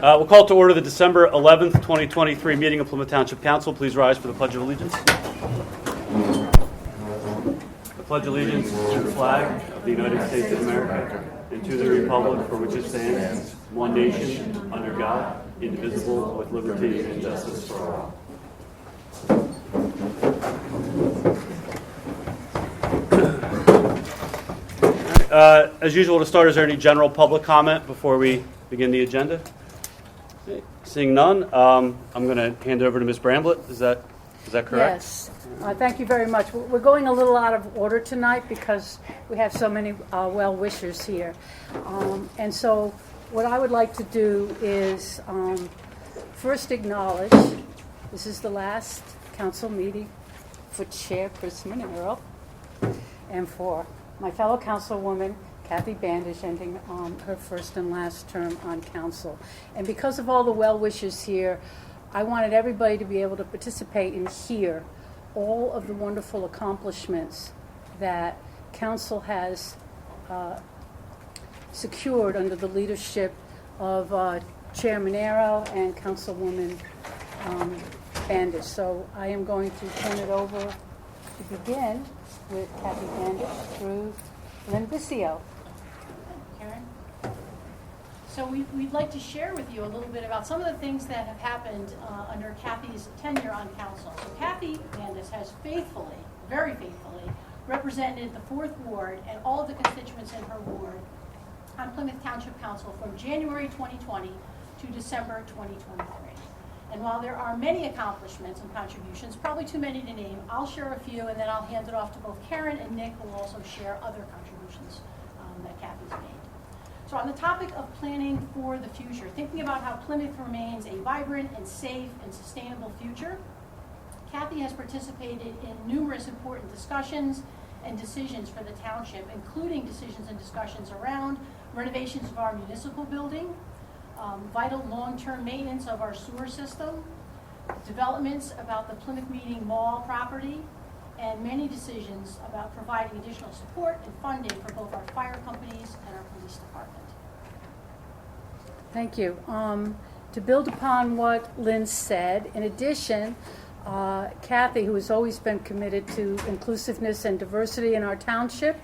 We'll call to order the December 11th, 2023 meeting of Plymouth Township Council. Please rise for the Pledge of Allegiance. I pledge allegiance to the flag of the United States of America and to the republic for which it stands, one nation, under God, indivisible, with liberty and justice for all. As usual, to start, is there any general public comment before we begin the agenda? Okay. Seeing none, I'm going to hand it over to Ms. Bramblett. Is that correct? Yes. Thank you very much. We're going a little out of order tonight because we have so many well-wishers here. And so what I would like to do is first acknowledge this is the last council meeting for Chairperson Monero and for my fellow councilwoman, Kathy Bandish, ending her first and last term on council. And because of all the well-wishers here, I wanted everybody to be able to participate and hear all of the wonderful accomplishments that council has secured under the leadership of Chair Monero and Councilwoman Bandish. So I am going to turn it over to begin with Kathy Bandish through Lynn Vicio. Karen. So we'd like to share with you a little bit about some of the things that have happened under Kathy's tenure on council. So Kathy Bandish has faithfully, very faithfully, represented the 4th Ward and all of the constituents in her ward on Plymouth Township Council from January 2020 to December 2023. And while there are many accomplishments and contributions, probably too many to name, I'll share a few and then I'll hand it off to both Karen and Nick, who will also share other contributions that Kathy's made. So on the topic of planning for the future, thinking about how Plymouth remains a vibrant and safe and sustainable future, Kathy has participated in numerous important discussions and decisions for the township, including decisions and discussions around renovations of our municipal building, vital long-term maintenance of our sewer system, developments about the Plymouth Meeting Mall property, and many decisions about providing additional support and funding for both our fire companies and our police department. Thank you. To build upon what Lynn said, in addition, Kathy, who has always been committed to inclusiveness and diversity in our township,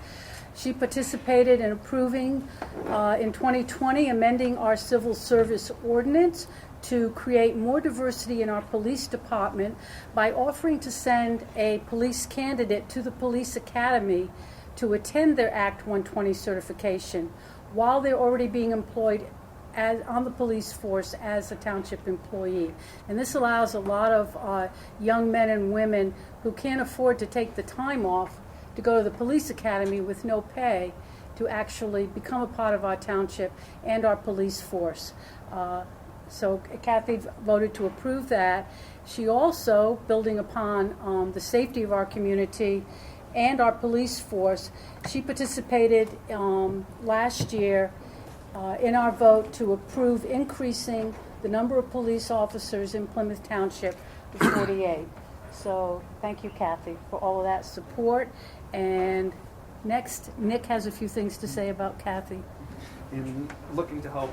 she participated in approving in 2020 amending our civil service ordinance to create more diversity in our police department by offering to send a police candidate to the police academy to attend their Act 120 certification while they're already being employed on the police force as a township employee. And this allows a lot of young men and women who can't afford to take the time off to go to the police academy with no pay to actually become a part of our township and our police force. So Kathy voted to approve that. She also, building upon the safety of our community and our police force, she participated last year in our vote to approve increasing the number of police officers in Plymouth Township to 48. So thank you, Kathy, for all of that support. And next, Nick has a few things to say about Kathy. In looking to help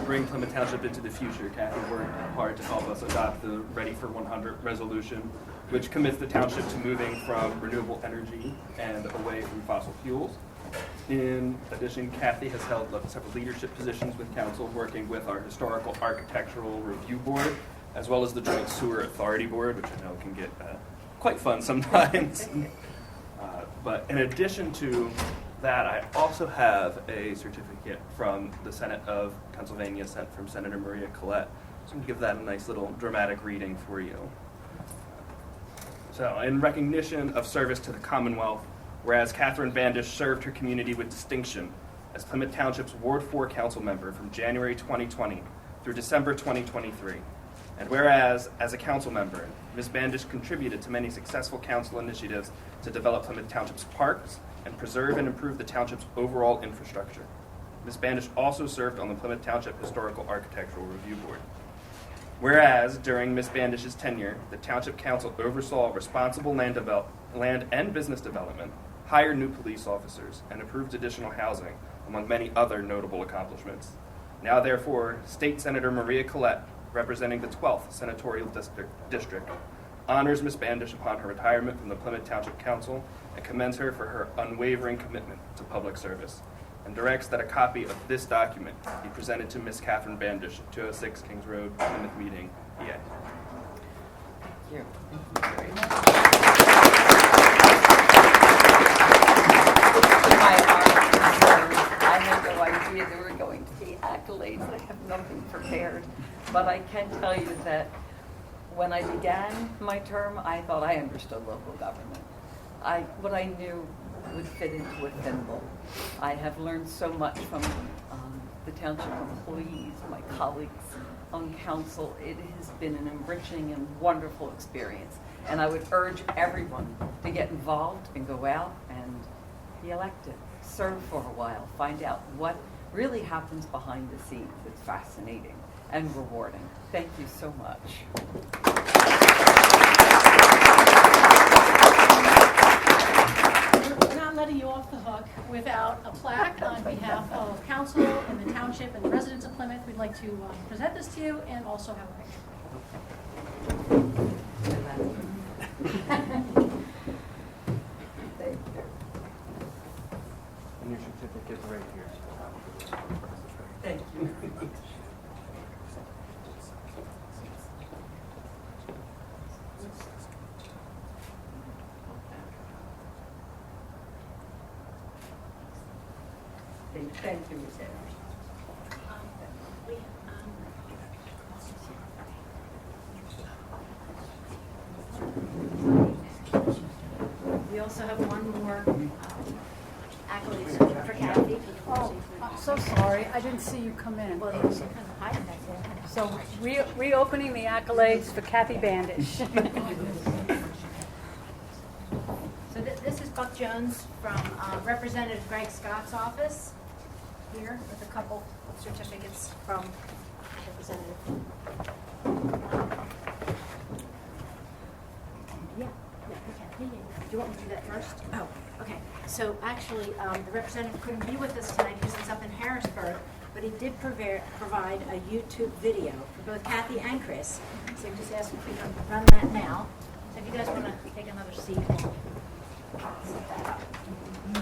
bring Plymouth Township into the future, Kathy worked hard to help us adopt the Ready for 100 resolution, which commits the township to moving from renewable energy and away from fossil fuels. In addition, Kathy has held several leadership positions with council, working with our Historical Architectural Review Board, as well as the Joint Sewer Authority Board, which I know can get quite fun sometimes. But in addition to that, I also have a certificate from the Senate of Pennsylvania sent from Senator Maria Collette. So I'm going to give that a nice little dramatic reading for you. So, in recognition of service to the Commonwealth, whereas Catherine Bandish served her community with distinction as Plymouth Township's Ward 4 council member from January 2020 through December 2023, and whereas, as a council member, Ms. Bandish contributed to many successful council initiatives to develop Plymouth Township's parks and preserve and improve the township's overall infrastructure. Ms. Bandish also served on the Plymouth Township Historical Architectural Review Board. Whereas, during Ms. Bandish's tenure, the Township Council oversaw responsible land and business development, hired new police officers, and approved additional housing, among many other notable accomplishments. Now therefore, State Senator Maria Collette, representing the 12th Senatorial District, honors Ms. Bandish upon her retirement from the Plymouth Township Council and commends her for her unwavering commitment to public service, and directs that a copy of this document be presented to Ms. Catherine Bandish, 206 Kings Road, Plymouth Meeting, PA. Thank you. I had no idea there were going to be accolades. I have nothing prepared. But I can tell you that when I began my term, I thought I understood local government. What I knew would fit into a thimble. I have learned so much from the township employees, my colleagues on council. It has been an enriching and wonderful experience. And I would urge everyone to get involved and go out and be elected. Serve for a while. Find out what really happens behind the scenes. It's fascinating and rewarding. Thank you so much. We're not letting you off the hook without a plaque on behalf of council and the township and the residents of Plymouth. We'd like to present this to you and also have a picture. And your certificate's right here. Thank you. Thank you, Ms. Anderson. We also have one more accolades for Kathy. Oh, I'm so sorry. I didn't see you come in. Well, he was kind of hiding back there. So reopening the accolades for Kathy Bandish. So this is Buck Jones from Representative Greg Scott's office here with a couple of certificates from Representative. Yeah, okay. Do you want me to do that first? Oh, okay. So actually, the representative couldn't be with us tonight because he's up in Harrisburg, but he did provide a YouTube video for both Kathy and Chris. So I just asked if we can run that now. So if you guys want to take another seat, we'll set that up. I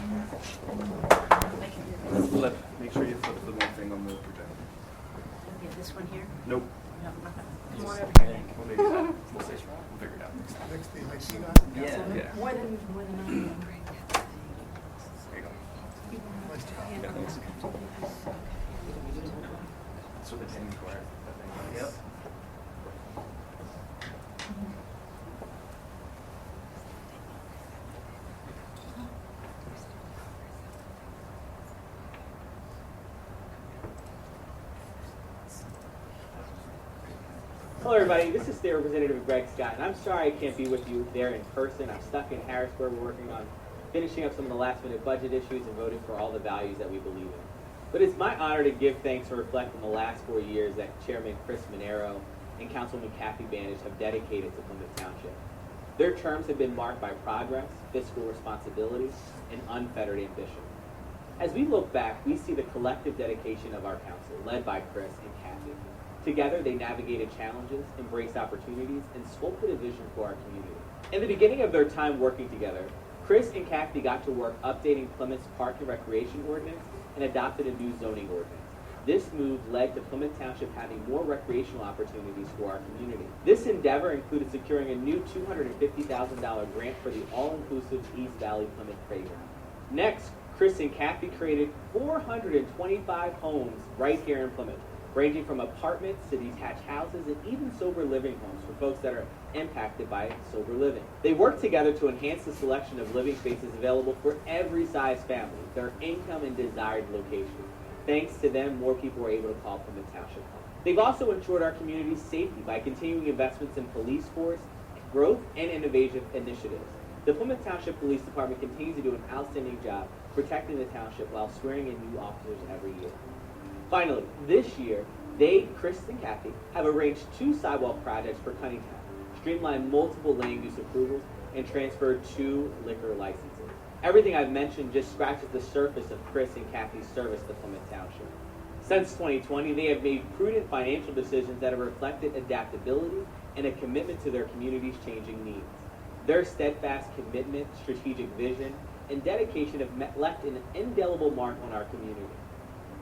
can do this. Flip. Make sure you flip the one thing on the projector. Yeah, this one here. Nope. No, come on over here. We'll maybe that. We'll figure it out. Yeah. More than I know. There you go. Yeah, thanks. So the 10 square. Yep. Hello everybody, this is State Representative Greg Scott, and I'm sorry I can't be with you there in person. I'm stuck in Harrisburg. We're working on finishing up some of the last minute budget issues and voting for all the values that we believe in. But it's my honor to give thanks and reflect on the last 4 years that Chairman Chris Monero and Councilwoman Kathy Bandish have dedicated to Plymouth Township. Their terms have been marked by progress, fiscal responsibility, and unfettered ambition. As we look back, we see the collective dedication of our council, led by Chris and Kathy. Together, they navigated challenges, embraced opportunities, and sculpted a vision for our community. In the beginning of their time working together, Chris and Kathy got to work updating Plymouth's Park and Recreation Ordinance and adopted a new zoning ordinance. This move led to Plymouth Township having more recreational opportunities for our community. This endeavor included securing a new $250,000 grant for the all-inclusive East Valley Plymouth Playground. Next, Chris and Kathy created 425 homes right here in Plymouth, ranging from apartments to detached houses and even sober living homes for folks that are impacted by sober living. They work together to enhance the selection of living spaces available for every size family, their income and desired location. Thanks to them, more people were able to call Plymouth Township home. They've also ensured our community's safety by continuing investments in police force, growth, and innovative initiatives. The Plymouth Township Police Department continues to do an outstanding job protecting the township while swearing in new officers every year. Finally, this year, Chris and Kathy, have arranged 2 sidewalk projects for Cunningtown, streamlined multiple land use approvals, and transferred 2 liquor licenses. Everything I've mentioned just scratches the surface of Chris and Kathy's service to Plymouth Township. Since 2020, they have made prudent financial decisions that have reflected adaptability and a commitment to their community's changing needs. Their steadfast commitment, strategic vision, and dedication have left an indelible mark on our community.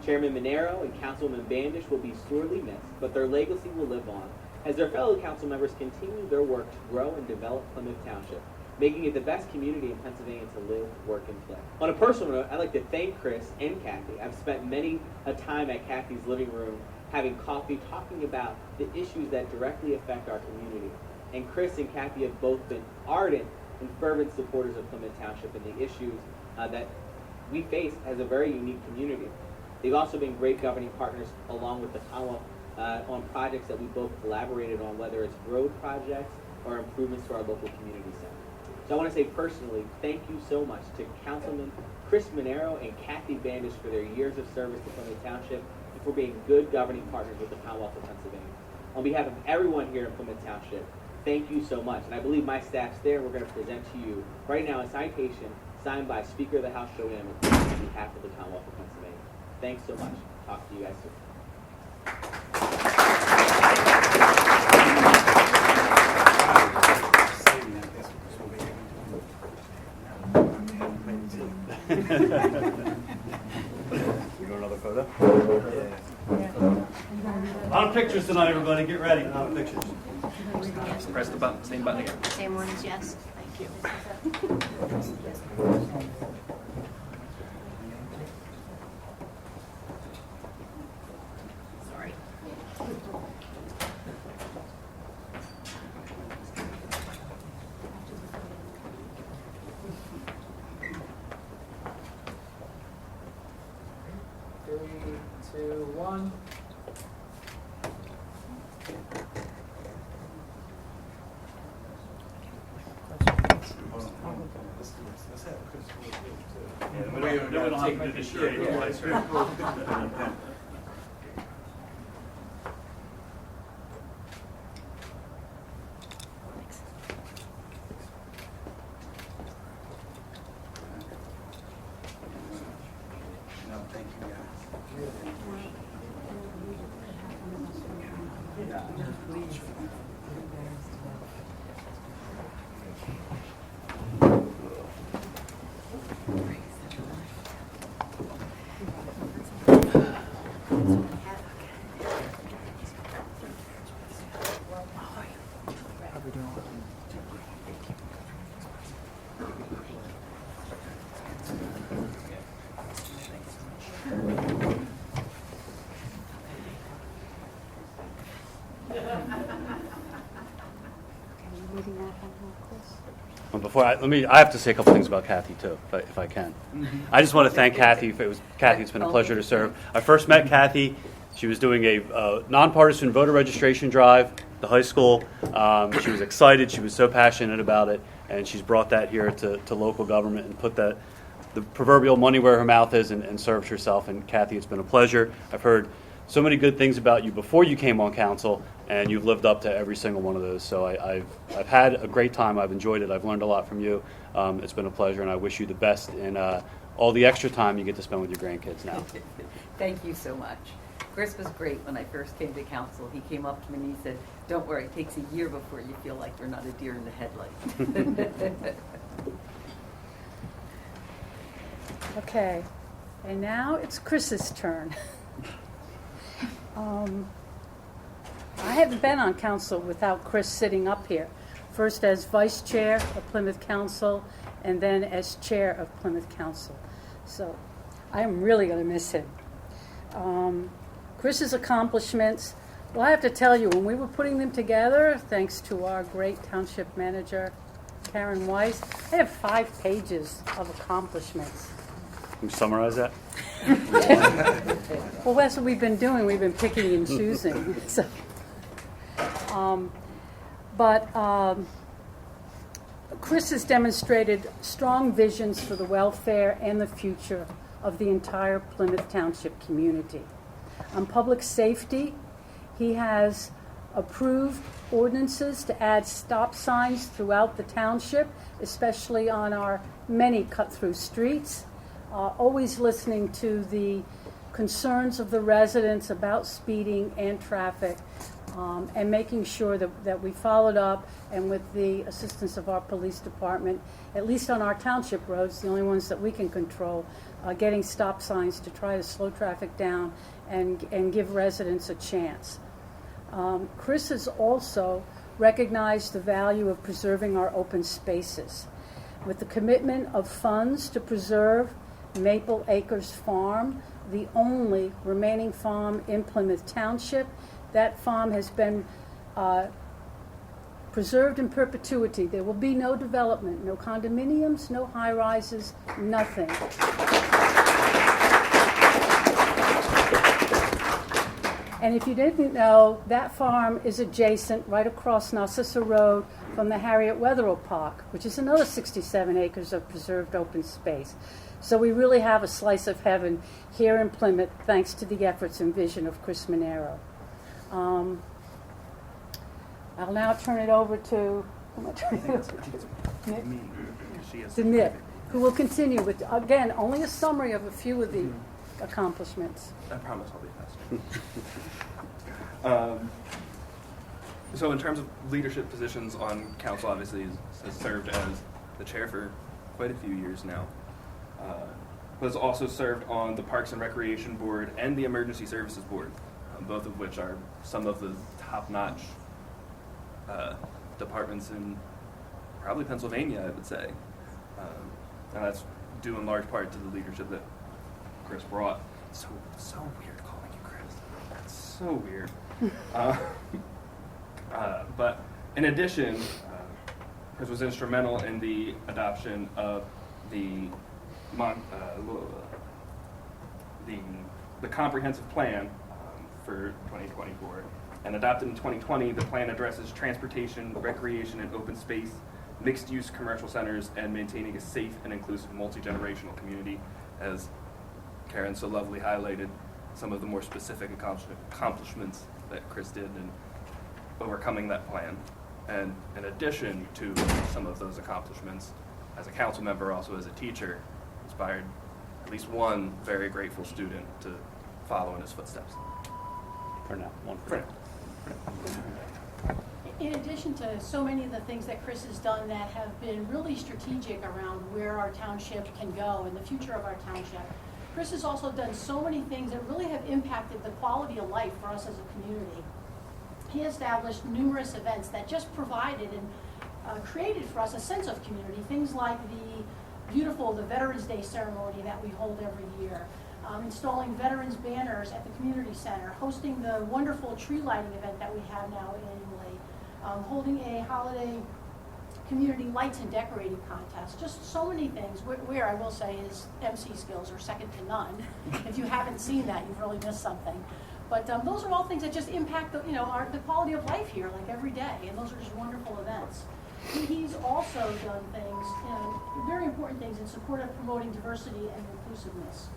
Chairman Monero and Councilman Bandish will be sorely missed, but their legacy will live on as their fellow council members continue their work to grow and develop Plymouth Township, making it the best community in Pennsylvania to live, work, and play. On a personal note, I'd like to thank Chris and Kathy. I've spent many a time at Kathy's living room having coffee, talking about the issues that directly affect our community. And Chris and Kathy have both been ardent and fervent supporters of Plymouth Township and the issues that we face as a very unique community. They've also been great governing partners along with the Commonwealth on projects that we both collaborated on, whether it's road projects or improvements to our local community center. So I want to say personally, thank you so much to Councilman Chris Monero and Kathy Bandish for their years of service to Plymouth Township and for being good governing partners with the Commonwealth of Pennsylvania. On behalf of everyone here in Plymouth Township, thank you so much. And I believe my staff's there. We're going to present to you right now a citation signed by Speaker of the House Joe Amon on behalf of the Commonwealth of Pennsylvania. Thanks so much. Talk to you guys soon. We do another photo? A lot of pictures tonight, everybody. Get ready. A lot of pictures. Press the button, same button again. Same one as yes. Thank you. Sorry. 3, 2, 1. We don't have to do this straight twice, right? I have to say a couple things about Kathy too, if I can. I just want to thank Kathy. Kathy, it's been a pleasure to serve. I first met Kathy. She was doing a nonpartisan voter registration drive at the high school. She was excited. She was so passionate about it, and she's brought that here to local government and put the proverbial money where her mouth is and served herself. And Kathy, it's been a pleasure. I've heard so many good things about you before you came on council, and you've lived up to every single one of those. So I've had a great time. I've enjoyed it. I've learned a lot from you. It's been a pleasure, and I wish you the best in all the extra time you get to spend with your grandkids now. Thank you so much. Chris was great when I first came to council. He came up to me and he said, "Don't worry, it takes a year before you feel like you're not a deer in the headlight." Okay, and now it's Chris's turn. I haven't been on council without Chris sitting up here. First as vice chair of Plymouth Council, and then as chair of Plymouth Council. So I am really going to miss him. Chris's accomplishments, well, I have to tell you, when we were putting them together, thanks to our great township manager, Karen Weiss, I have 5 pages of accomplishments. Can you summarize that? Well, that's what we've been doing. We've been picking and choosing. So, Chris has demonstrated strong visions for the welfare and the future of the entire Plymouth Township community. On public safety, he has approved ordinances to add stop signs throughout the township, especially on our many cut-through streets. Always listening to the concerns of the residents about speeding and traffic, and making sure that we followed up, and with the assistance of our police department, at least on our township roads, the only ones that we can control, getting stop signs to try to slow traffic down and give residents a chance. Chris has also recognized the value of preserving our open spaces. With the commitment of funds to preserve Maple Acres Farm, the only remaining farm in Plymouth Township, that farm has been preserved in perpetuity. There will be no development, no condominiums, no high-rises, nothing. And if you didn't know, that farm is adjacent right across Narcissa Road from the Harriet Wetherill Park, which is another 67 acres of preserved open space. So we really have a slice of heaven here in Plymouth, thanks to the efforts and vision of Chris Monero. I'll now turn it over to Nick, who will continue with, again, only a summary of a few of the accomplishments. I promise I'll be fast. So in terms of leadership positions on council, obviously has served as the chair for quite a few years now. But has also served on the Parks and Recreation Board and the Emergency Services Board, both of which are some of the top-notch departments in probably Pennsylvania, I would say. And that's due in large part to the leadership that Chris brought. So weird calling you Chris. That's so weird. But in addition, Chris was instrumental in the adoption of the comprehensive plan for 2024. And adopted in 2020, the plan addresses transportation, recreation, and open space, mixed-use commercial centers, and maintaining a safe and inclusive multi-generational community, as Karen so lovely highlighted some of the more specific accomplishments that Chris did in overcoming that plan. And in addition to some of those accomplishments, as a council member, also as a teacher, inspired at least one very grateful student to follow in his footsteps. For now, one For now. In addition to so many of the things that Chris has done that have been really strategic around where our township can go and the future of our township, Chris has also done so many things that really have impacted the quality of life for us as a community. He established numerous events that just provided and created for us a sense of community, things like the Veterans Day ceremony that we hold every year, installing veterans banners at the community center, hosting the wonderful tree lighting event that we have now annually, holding a holiday community lights and decorating contest, just so many things where I will say his MC skills are second to none. If you haven't seen that, you've really missed something. But those are all things that just impact the quality of life here, like every day, and those are just wonderful events. He's also done things, very important things in support of promoting diversity and inclusiveness.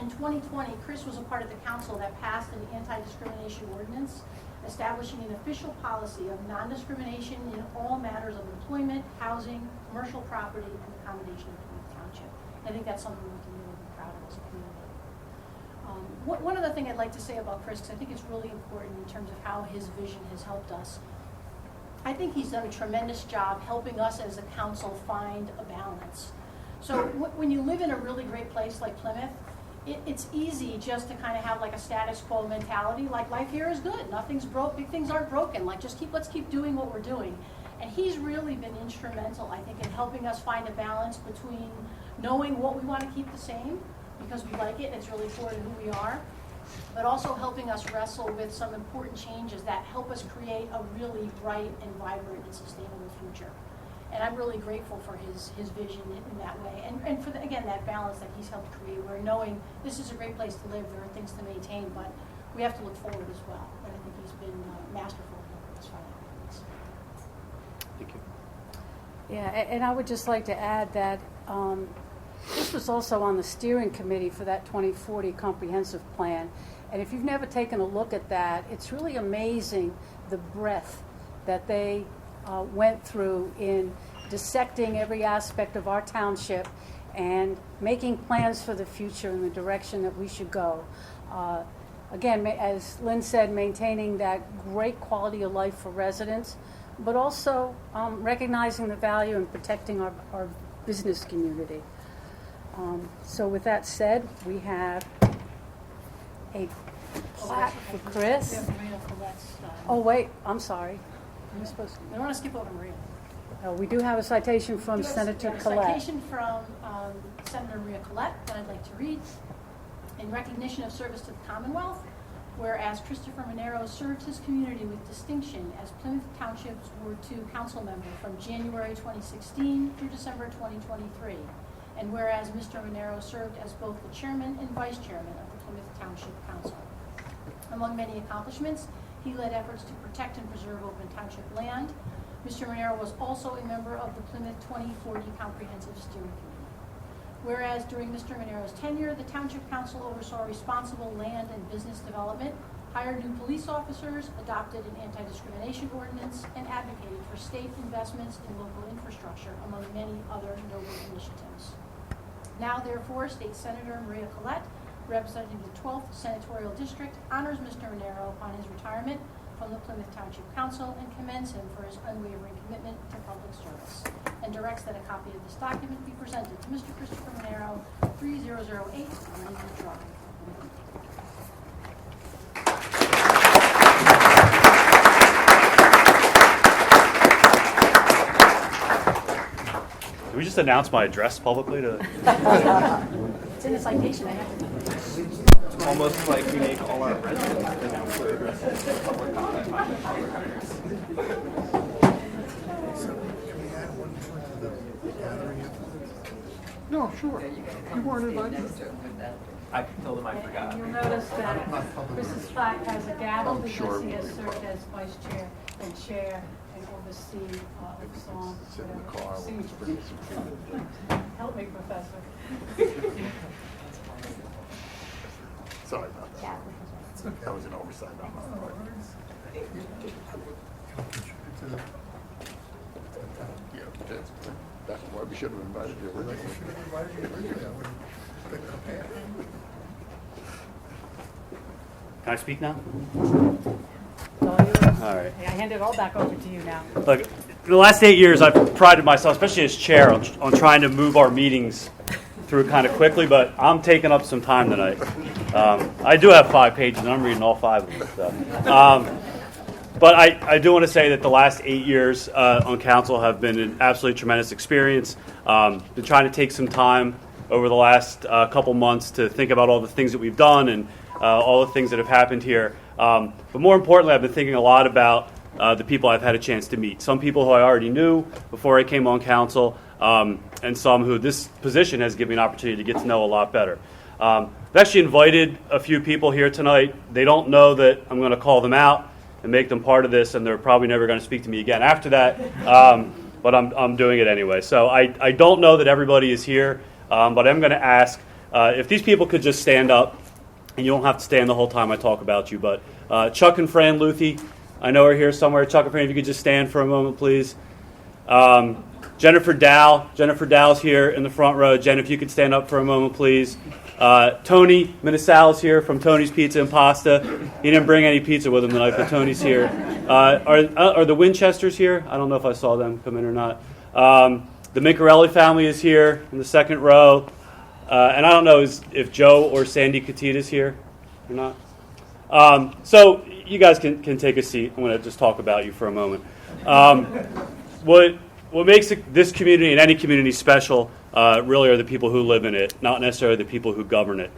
In 2020, Chris was a part of the council that passed an anti-discrimination ordinance establishing an official policy of non-discrimination in all matters of employment, housing, commercial property, and accommodation in Plymouth Township. I think that's something we can really be proud of as a community. One other thing I'd like to say about Chris, because I think it's really important in terms of how his vision has helped us. I think he's done a tremendous job helping us as a council find a balance. So when you live in a really great place like Plymouth, it's easy just to kind of have like a status quo mentality, like life here is good, nothing's broke, big things aren't broken, like let's keep doing what we're doing. And he's really been instrumental, I think, in helping us find a balance between knowing what we want to keep the same, because we like it and it's really core to who we are, but also helping us wrestle with some important changes that help us create a really bright and vibrant and sustainable future. And I'm really grateful for his vision in that way. And for, again, that balance that he's helped create, where knowing this is a great place to live, there are things to maintain, but we have to look forward as well. And I think he's been masterful in helping us find that balance. Thank you. Yeah, and I would just like to add that this was also on the steering committee for that 2040 comprehensive plan. And if you've never taken a look at that, it's really amazing the breadth that they went through in dissecting every aspect of our township and making plans for the future in the direction that we should go. Again, as Lynn said, maintaining that great quality of life for residents, but also recognizing the value and protecting our business community. So with that said, we have a plaque for Chris. Maria Colette's, Oh, wait, I'm sorry. I'm supposed to. I don't want to skip over Maria. We do have a citation from We have Senator a Collette. citation from Senator Maria Collette that I'd like to read. In recognition of service to the Commonwealth, whereas Christopher Monero served his community with distinction as Plymouth Township's Ward 2 council member from January 2016 through December 2023, and whereas Mr. Monero served as both the chairman and vice chairman of the Plymouth Township Council. Among many accomplishments, he led efforts to protect and preserve open township land. Mr. Monero was also a member of the Plymouth 2040 Comprehensive Steering Committee. Whereas during Mr. Monero's tenure, the Township Council oversaw responsible land and business development, hired new police officers, adopted an anti-discrimination ordinance, and advocated for state investments in local infrastructure, among many other noble initiatives. Now, therefore, State Senator Maria Collette, representing the 12th Senatorial District, honors Mr. Monero upon his retirement from the Plymouth Township Council and commends him for his unwavering commitment to public service, and directs that a copy of this document be presented to Mr. Christopher Monero, 3008 Linwood Drive. Did we just announce my address publicly to? It's in the citation, I have to. It's almost like we make all our residents announce their addresses in public comment. No, sure. You weren't invited. I told them I forgot. You'll notice that Chris's plaque has a gavel because he has served as vice chair and chair and oversee song. Sit in the car. Help me, Professor. Sorry about that. That was an oversight on my part. Yeah, that's why we should have invited you originally. Can I speak now? All right. I hand it all back over to you now. Look, in the last 8 years, I've prided myself, especially as chair, on trying to move our meetings through kind of quickly, but I'm taking up some time tonight. I do have 5 pages, and I'm reading all 5 of them. So. But I do want to say that the last 8 years on council have been an absolutely tremendous experience. Been trying to take some time over the last couple months to think about all the things that we've done and all the things that have happened here. But more importantly, I've been thinking a lot about the people I've had a chance to meet. Some people who I already knew before I came on council, and some who this position has given me an opportunity to get to know a lot better. I've actually invited a few people here tonight. They don't know that I'm going to call them out and make them part of this, and they're probably never going to speak to me again after that, but I'm doing it anyway. So I don't know that everybody is here, but I'm going to ask if these people could just stand up, and you don't have to stand the whole time I talk about you, but Chuck and Fran Luthi, I know are here somewhere. Chuck and Fran, if you could just stand for a moment, please. Jennifer Dow's here in the front row. Jen, if you could stand up for a moment, please. Tony Minisal's here from Tony's Pizza and Pasta. He didn't bring any pizza with him tonight, but Tony's here. Are the Winchesters here? I don't know if I saw them come in or not. The Mincarelli family is here in the second row. And I don't know if Joe or Sandy Catita's here or not. So you guys can take a seat. I'm going to just talk about you for a moment. What makes this community and any community special really are the people who live in it, not necessarily the people who govern it.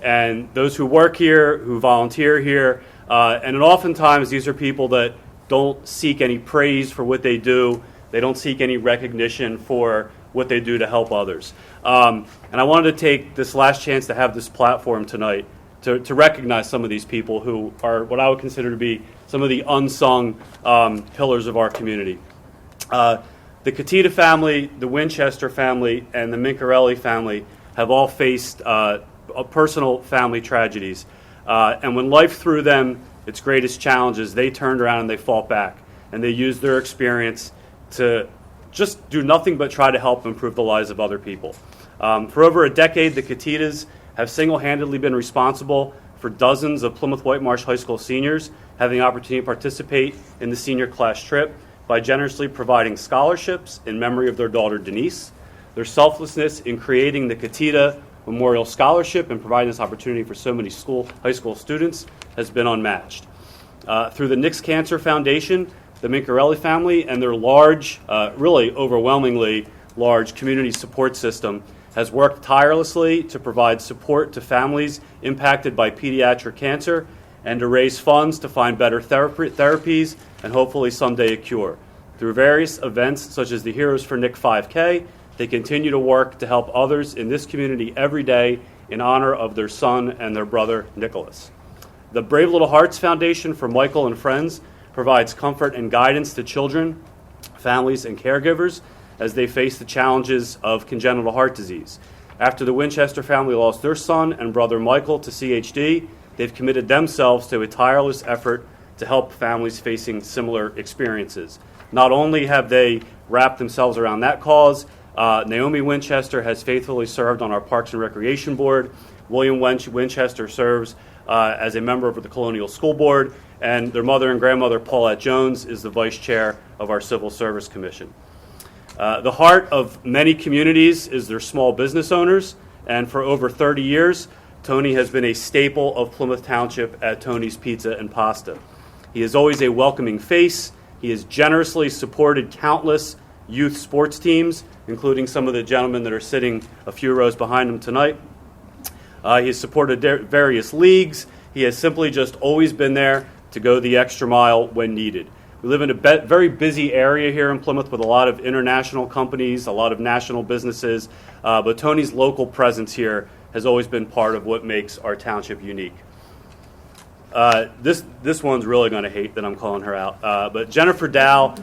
And those who work here, who volunteer here, and oftentimes these are people that don't seek any praise for what they do. They don't seek any recognition for what they do to help others. And I wanted to take this last chance to have this platform tonight to recognize some of these people who are what I would consider to be some of the unsung pillars of our community. The Catita family, the Winchester family, and the Mincarelli family have all faced personal family tragedies. And when life threw them its greatest challenges, they turned around and they fought back. And they used their experience to just do nothing but try to help improve the lives of other people. For over a decade, the Katitas have single-handedly been responsible for dozens of Plymouth Whitemarsh High School seniors having the opportunity to participate in the senior class trip by generously providing scholarships in memory of their daughter Denise. Their selflessness in creating the Katita Memorial Scholarship and providing this opportunity for so many high school students has been unmatched. Through the Nick's Cancer Foundation, the Mincarelli family and their large, really overwhelmingly large community support system has worked tirelessly to provide support to families impacted by pediatric cancer and to raise funds to find better therapies and hopefully someday a cure. Through various events such as the Heroes for Nick 5K, they continue to work to help others in this community every day in honor of their son and their brother, Nicholas. The Brave Little Hearts Foundation for Michael and Friends provides comfort and guidance to children, families, and caregivers as they face the challenges of congenital heart disease. After the Winchester family lost their son and brother Michael to CHD, they've committed themselves to a tireless effort to help families facing similar experiences. Not only have they wrapped themselves around that cause, Naomi Winchester has faithfully served on our Parks and Recreation Board. William Winchester serves as a member of the Colonial School Board, and their mother and grandmother, Paulette Jones, is the vice chair of our Civil Service Commission. The heart of many communities is their small business owners, and for over 30 years, Tony has been a staple of Plymouth Township at Tony's Pizza and Pasta. He is always a welcoming face. He has generously supported countless youth sports teams, including some of the gentlemen that are sitting a few rows behind him tonight. He has supported various leagues. He has simply just always been there to go the extra mile when needed. We live in a very busy area here in Plymouth with a lot of international companies, a lot of national businesses, but Tony's local presence here has always been part of what makes our township unique. This one's really going to hate that I'm calling her out, but Jennifer Dow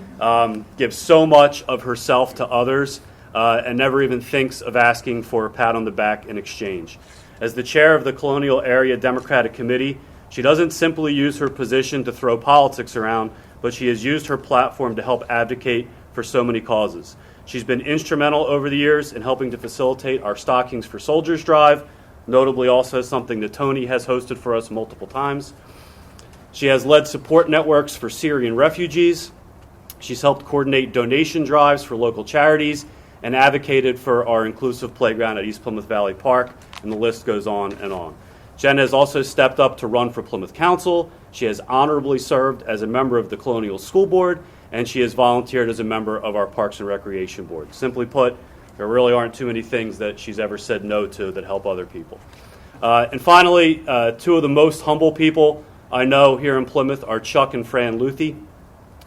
gives so much of herself to others and never even thinks of asking for a pat on the back in exchange. As the chair of the Colonial Area Democratic Committee, she doesn't simply use her position to throw politics around, but she has used her platform to help advocate for so many causes. She's been instrumental over the years in helping to facilitate our Stockings for Soldiers drive, notably also something that Tony has hosted for us multiple times. She has led support networks for Syrian refugees. She's helped coordinate donation drives for local charities and advocated for our inclusive playground at East Plymouth Valley Park, and the list goes on and on. Jen has also stepped up to run for Plymouth Council. She has honorably served as a member of the Colonial School Board, and she has volunteered as a member of our Parks and Recreation Board. Simply put, there really aren't too many things that she's ever said no to that help other people. And finally, two of the most humble people I know here in Plymouth are Chuck and Fran Luthi.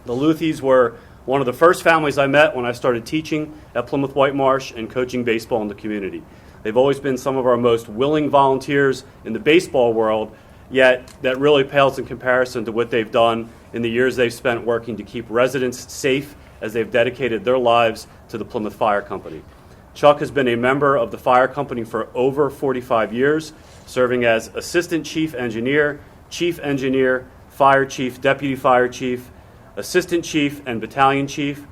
The Luthis were one of the first families I met when I started teaching at Plymouth Whitemarsh and coaching baseball in the community. They've always been some of our most willing volunteers in the baseball world, yet that really pales in comparison to what they've done in the years they've spent working to keep residents safe as they've dedicated their lives to the Plymouth Fire Company. Chuck has been a member of the fire company for over 45 years, serving as assistant chief engineer, fire chief, deputy fire chief, assistant chief, and battalion chief.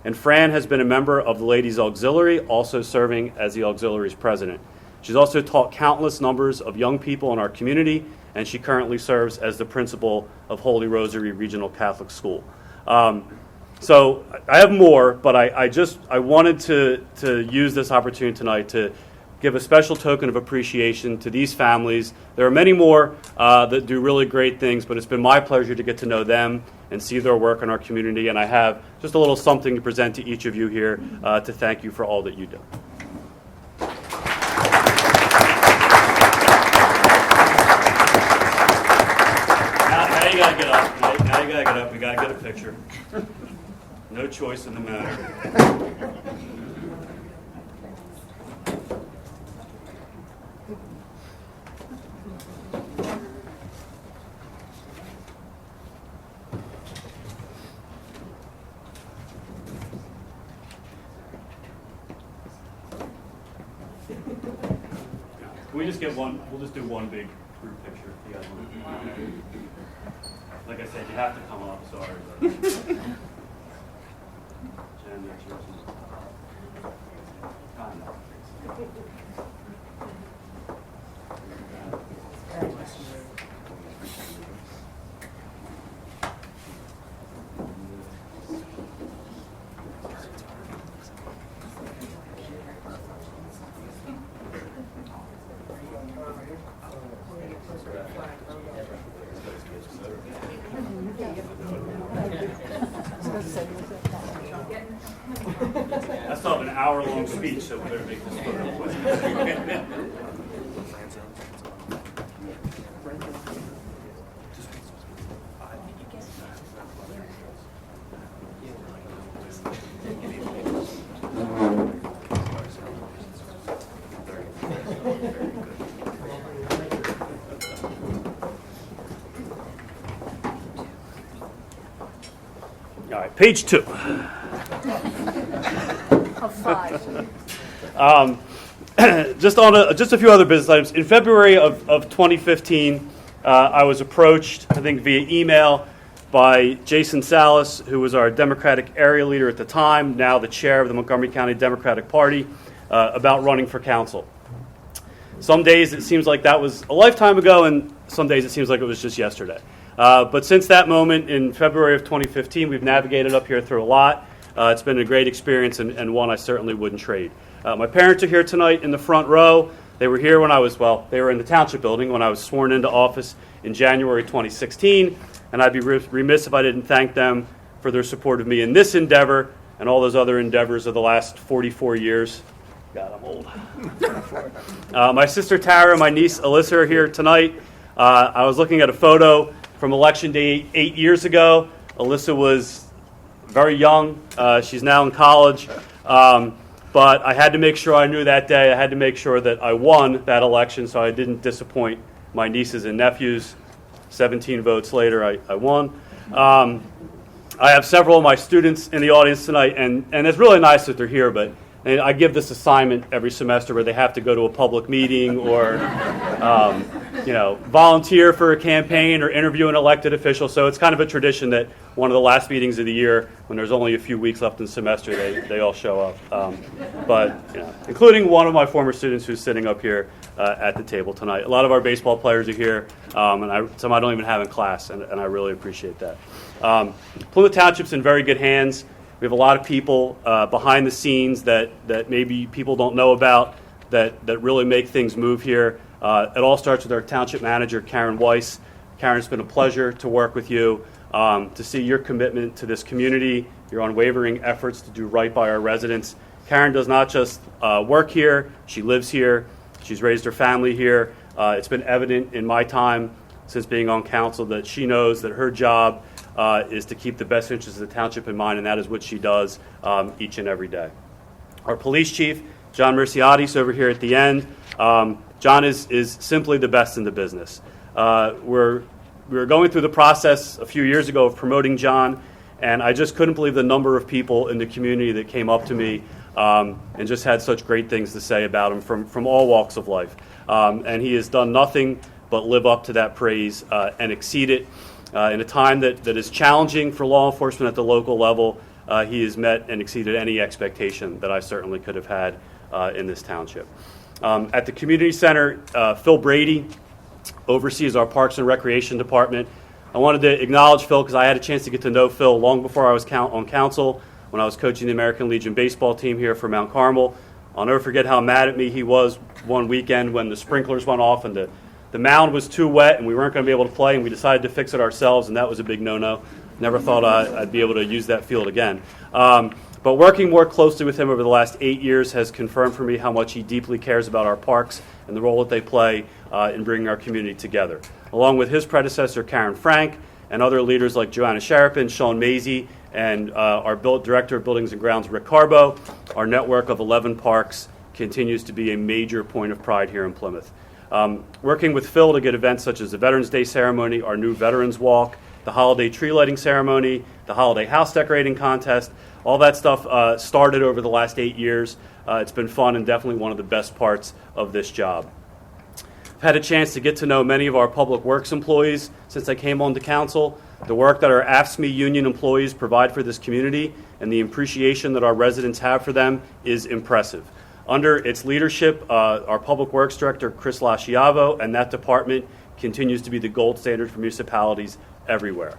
And Fran has been a member of the Ladies Auxiliary, also serving as the auxiliary's president. She's also taught countless numbers of young people in our community, and she currently serves as the principal of Holy Rosary Regional Catholic School. So I have more, but I wanted to use this opportunity tonight to give a special token of appreciation to these families. There are many more that do really great things, but it's been my pleasure to get to know them and see their work in our community, and I have just a little something to present to each of you here to thank you for all that you do. Now you gotta get up. Now you gotta get up. We gotta get a picture. No choice in the matter. Can we just get one? We'll just do one big group picture. If you guys want. Like I said, you have to come up. Sorry. But. Jen. I still have an hour-long speech, so we better make this photo quick. All right, page 2. Of 5. Just a few other business items. In February of 2015, I was approached, I think via email, by Jason Salas, who was our Democratic area leader at the time, now the chair of the Montgomery County Democratic Party, about running for council. Some days it seems like that was a lifetime ago, and some days it seems like it was just yesterday. But since that moment in February of 2015, we've navigated up here through a lot. It's been a great experience and one I certainly wouldn't trade. My parents are here tonight in the front row. They were here when they were in the Township Building when I was sworn into office in January 2016, and I'd be remiss if I didn't thank them for their support of me in this endeavor and all those other endeavors of the last 44 years. God, I'm old. My sister Tara and my niece Alyssa are here tonight. I was looking at a photo from Election Day 8 years ago. Alyssa was very young. She's now in college. But I had to make sure I knew that day. I had to make sure that I won that election so I didn't disappoint my nieces and nephews. 17 votes later, I won. I have several of my students in the audience tonight, and it's really nice that they're here, but I give this assignment every semester where they have to go to a public meeting or volunteer for a campaign or interview an elected official. So it's kind of a tradition that one of the last meetings of the year, when there's only a few weeks left in the semester, they all show up. Including one of my former students who's sitting up here at the table tonight. A lot of our baseball players are here, and some I don't even have in class, and I really appreciate that. Plymouth Township's in very good hands. We have a lot of people behind the scenes that maybe people don't know about that really make things move here. It all starts with our township manager, Karen Weiss. Karen, it's been a pleasure to work with you, to see your commitment to this community, your unwavering efforts to do right by our residents. Karen does not just work here, she lives here, she's raised her family here. It's been evident in my time since being on council that she knows that her job is to keep the best interests of the township in mind, and that is what she does each and every day. Our police chief, John Merciatis, over here at the end. John is simply the best in the business. We were going through the process a few years ago of promoting John, and I just couldn't believe the number of people in the community that came up to me and just had such great things to say about him from all walks of life. And he has done nothing but live up to that praise and exceed it. In a time that is challenging for law enforcement at the local level, he has met and exceeded any expectation that I certainly could have had in this township. At the community center, Phil Brady oversees our Parks and Recreation Department. I wanted to acknowledge Phil because I had a chance to get to know Phil long before I was on council when I was coaching the American Legion baseball team here for Mount Carmel. I'll never forget how mad at me he was one weekend when the sprinklers went off and the mound was too wet and we weren't going to be able to play, and we decided to fix it ourselves, and that was a big no-no. Never thought I'd be able to use that field again. But working more closely with him over the last 8 years has confirmed for me how much he deeply cares about our parks and the role that they play in bringing our community together. Along with his predecessor, Karen Frank, and other leaders like Joanna Sharapin, Sean Mazie, and our Director of Buildings and Grounds, Rick Carbo, our network of 11 parks continues to be a major point of pride here in Plymouth. Working with Phil to get events such as the Veterans Day ceremony, our new Veterans Walk, the holiday tree lighting ceremony, the holiday house decorating contest, all that stuff started over the last 8 years. It's been fun and definitely one of the best parts of this job. I've had a chance to get to know many of our public works employees since I came on to council. The work that our AFSCME union employees provide for this community and the appreciation that our residents have for them is impressive. Under its leadership, our Public Works Director, Chris Lasciavo, and that department continues to be the gold standard for municipalities everywhere.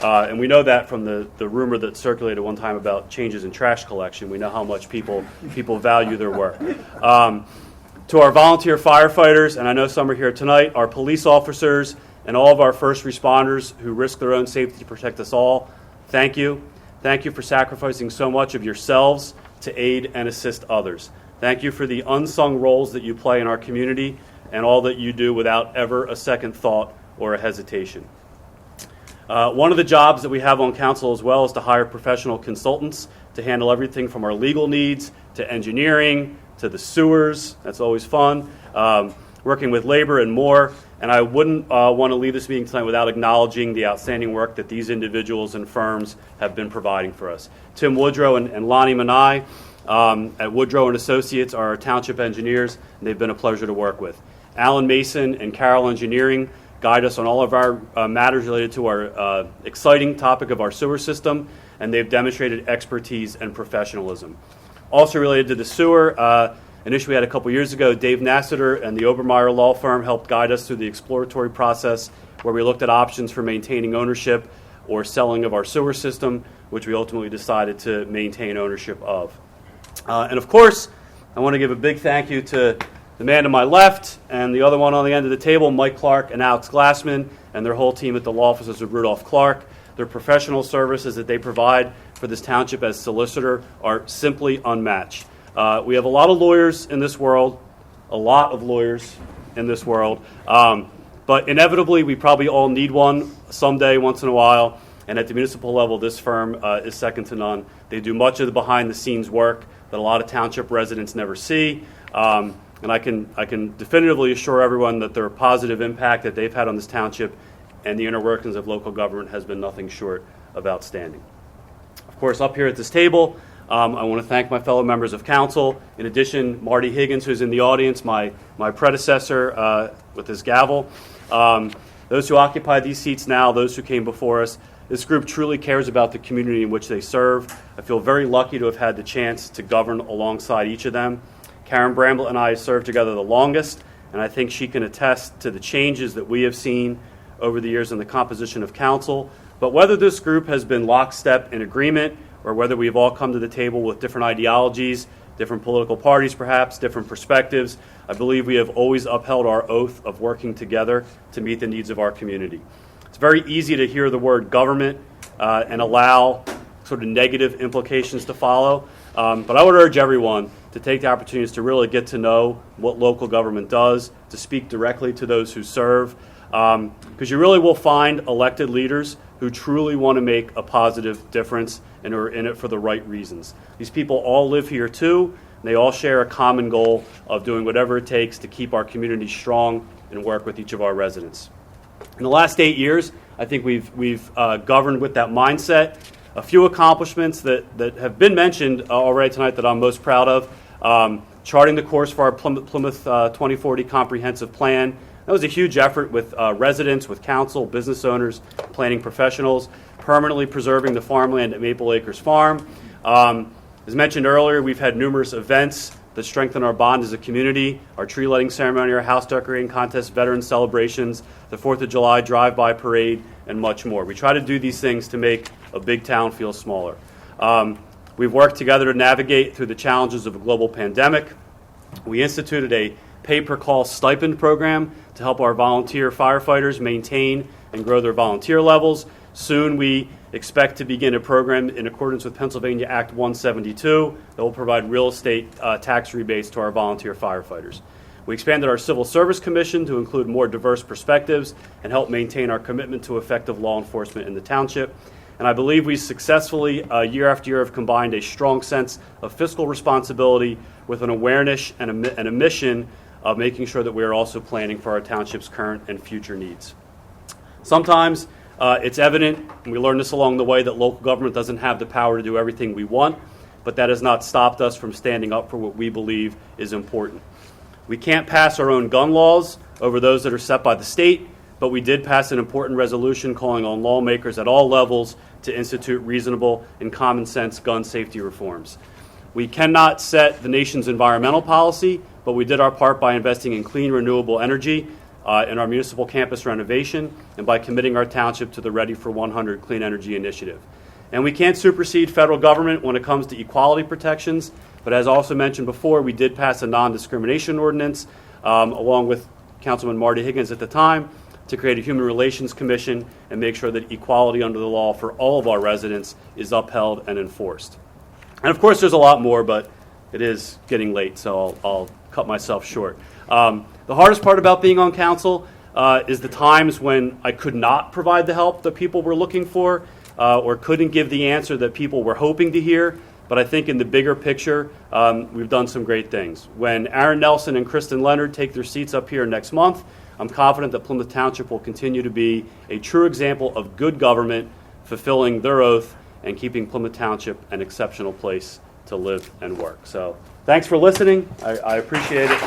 And we know that from the rumor that circulated one time about changes in trash collection. We know how much people value their work. To our volunteer firefighters, and I know some are here tonight, our police officers, and all of our first responders who risk their own safety to protect us all, thank you. Thank you for sacrificing so much of yourselves to aid and assist others. Thank you for the unsung roles that you play in our community and all that you do without ever a second thought or a hesitation. One of the jobs that we have on council as well is to hire professional consultants to handle everything from our legal needs to engineering to the sewers. That's always fun. Working with labor and more. And I wouldn't want to leave this meeting tonight without acknowledging the outstanding work that these individuals and firms have been providing for us. Tim Woodrow and Lonnie Manai at Woodrow & Associates are our township engineers, and they've been a pleasure to work with. Alan Mason and Carroll Engineering guide us on all of our matters related to our exciting topic of our sewer system, and they've demonstrated expertise and professionalism. Also related to the sewer, an issue we had a couple years ago, Dave Nassiter and the Obermeyer Law Firm helped guide us through the exploratory process where we looked at options for maintaining ownership or selling of our sewer system, which we ultimately decided to maintain ownership of. And of course, I want to give a big thank you to the man to my left and the other one on the end of the table, Mike Clark and Alex Glassman, and their whole team at the law offices of Rudolph Clark. Their professional services that they provide for this township as solicitor are simply unmatched. We have a lot of lawyers in this world, but inevitably we probably all need one someday, once in a while, and at the municipal level, this firm is second to none. They do much of the behind-the-scenes work that a lot of township residents never see, and I can definitively assure everyone that their positive impact that they've had on this township and the inner workings of local government has been nothing short of outstanding. Of course, up here at this table, I want to thank my fellow members of council. In addition, Marty Higgins, who's in the audience, my predecessor with his gavel. Those who occupy these seats now, those who came before us, this group truly cares about the community in which they serve. I feel very lucky to have had the chance to govern alongside each of them. Karen Bramble and I have served together the longest, and I think she can attest to the changes that we have seen over the years in the composition of council. But whether this group has been lockstep in agreement or whether we've all come to the table with different ideologies, different political parties perhaps, different perspectives, I believe we have always upheld our oath of working together to meet the needs of our community. It's very easy to hear the word government and allow sort of negative implications to follow, but I would urge everyone to take the opportunities to really get to know what local government does, to speak directly to those who serve, because you really will find elected leaders who truly want to make a positive difference and who are in it for the right reasons. These people all live here too, and they all share a common goal of doing whatever it takes to keep our community strong and work with each of our residents. In the last 8 years, I think we've governed with that mindset. A few accomplishments that have been mentioned already tonight that I'm most proud of. Charting the course for our Plymouth 2040 comprehensive plan. That was a huge effort with residents, with council, business owners, planning professionals, permanently preserving the farmland at Maple Acres Farm. As mentioned earlier, we've had numerous events that strengthen our bond as a community, our tree lighting ceremony, our house decorating contest, veteran celebrations, the 4th of July drive-by parade, and much more. We try to do these things to make a big town feel smaller. We've worked together to navigate through the challenges of a global pandemic. We instituted a pay-per-call stipend program to help our volunteer firefighters maintain and grow their volunteer levels. Soon we expect to begin a program in accordance with Pennsylvania Act 172 that will provide real estate tax rebates to our volunteer firefighters. We expanded our Civil Service Commission to include more diverse perspectives and help maintain our commitment to effective law enforcement in the township. And I believe we successfully, year after year, have combined a strong sense of fiscal responsibility with an awareness and a mission of making sure that we are also planning for our township's current and future needs. Sometimes it's evident, and we learned this along the way, that local government doesn't have the power to do everything we want, but that has not stopped us from standing up for what we believe is important. We can't pass our own gun laws over those that are set by the state, but we did pass an important resolution calling on lawmakers at all levels to institute reasonable and common sense gun safety reforms. We cannot set the nation's environmental policy, but we did our part by investing in clean, renewable energy in our municipal campus renovation and by committing our township to the Ready for 100 Clean Energy Initiative. And we can't supersede federal government when it comes to equality protections, but as also mentioned before, we did pass a non-discrimination ordinance along with Councilman Marty Higgins at the time to create a Human Relations Commission and make sure that equality under the law for all of our residents is upheld and enforced. And of course, there's a lot more, but it is getting late, so I'll cut myself short. The hardest part about being on council is the times when I could not provide the help that people were looking for or couldn't give the answer that people were hoping to hear. But I think in the bigger picture, we've done some great things. When Aaron Nelson and Kristen Leonard take their seats up here next month, I'm confident that Plymouth Township will continue to be a true example of good government, fulfilling their oath and keeping Plymouth Township an exceptional place to live and work. So thanks for listening. I appreciate it.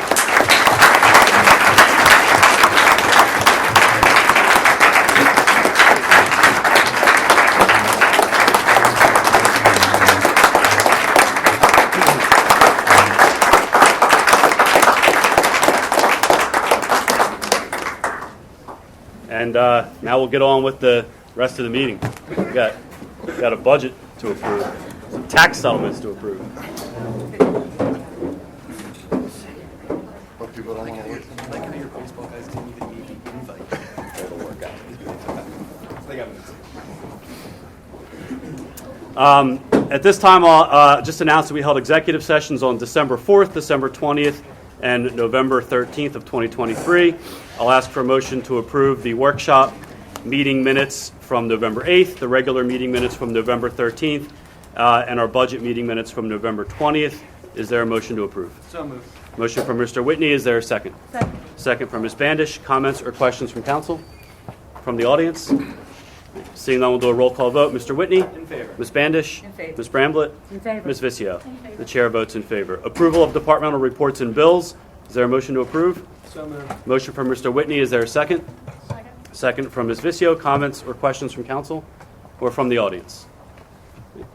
And now we'll get on with the rest of the meeting. We got a budget to approve, some tax settlements to approve. But people don't want to listen. Like how your baseball guys didn't even need the invite. That'll work out. They got it. At this time, I'll just announce that we held executive sessions on December 4th, December 20th, and November 13th of 2023. I'll ask for a motion to approve the workshop meeting minutes from November 8th, the regular meeting minutes from November 13th, and our budget meeting minutes from November 20th. Is there a motion to approve? So moved. Motion from Mr. Whitney. Is there a second? Second. Second from Ms. Bandish. Comments or questions from council? From the audience? Seeing none, we'll do a roll call vote. Mr. Whitney? In favor. Ms. Bandish? In favor. Ms. Bramblett? In favor. Ms. Vicio? In favor. The chair votes in favor. Approval of departmental reports and bills. Is there a motion to approve? So moved. Motion from Mr. Whitney. Is there a second? Second. Second from Ms. Vicio. Comments or questions from council or from the audience?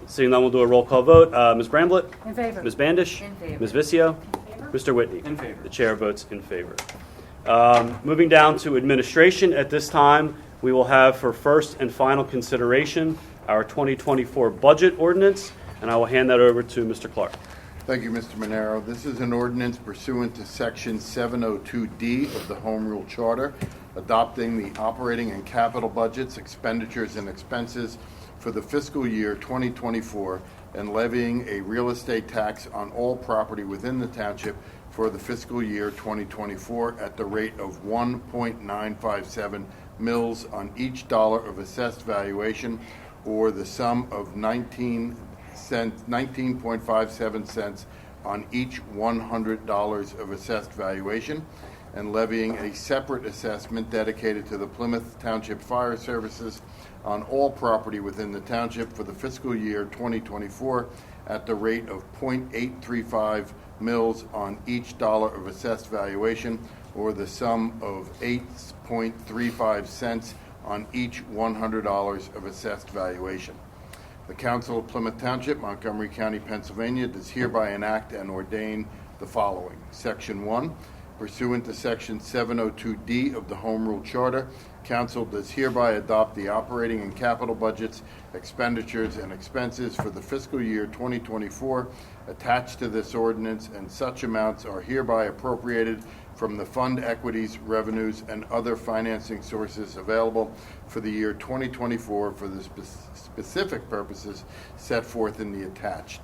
Seeing none, we'll do a roll call vote. Ms. Bramblett? In favor. Ms. Bandish? In favor. Ms. Vicio? In favor. Mr. Whitney? In favor. The chair votes in favor. Moving down to administration, at this time, we will have for first and final consideration our 2024 budget ordinance, and I will hand that over to Mr. Clark. Thank you, Mr. Monero. This is an ordinance pursuant to Section 702D of the Home Rule Charter, adopting the operating and capital budgets, expenditures, and expenses for the fiscal year 2024 and levying a real estate tax on all property within the township for the fiscal year 2024 at the rate of 1.957 mils on each dollar of assessed valuation, or the sum of 19.57 cents on each $100 of assessed valuation, and levying a separate assessment dedicated to the Plymouth Township Fire Services on all property within the township for the fiscal year 2024 at the rate of 0.835 mils on each dollar of assessed valuation, or the sum of 8.35 cents on each $100 of assessed valuation. The Council of Plymouth Township, Montgomery County, Pennsylvania, does hereby enact and ordain the following. Section 1, pursuant to Section 702D of the Home Rule Charter, Council does hereby adopt the operating and capital budgets, expenditures, and expenses for the fiscal year 2024 attached to this ordinance, and such amounts are hereby appropriated from the fund equities, revenues, and other financing sources available for the year 2024 for the specific purposes set forth in the attached.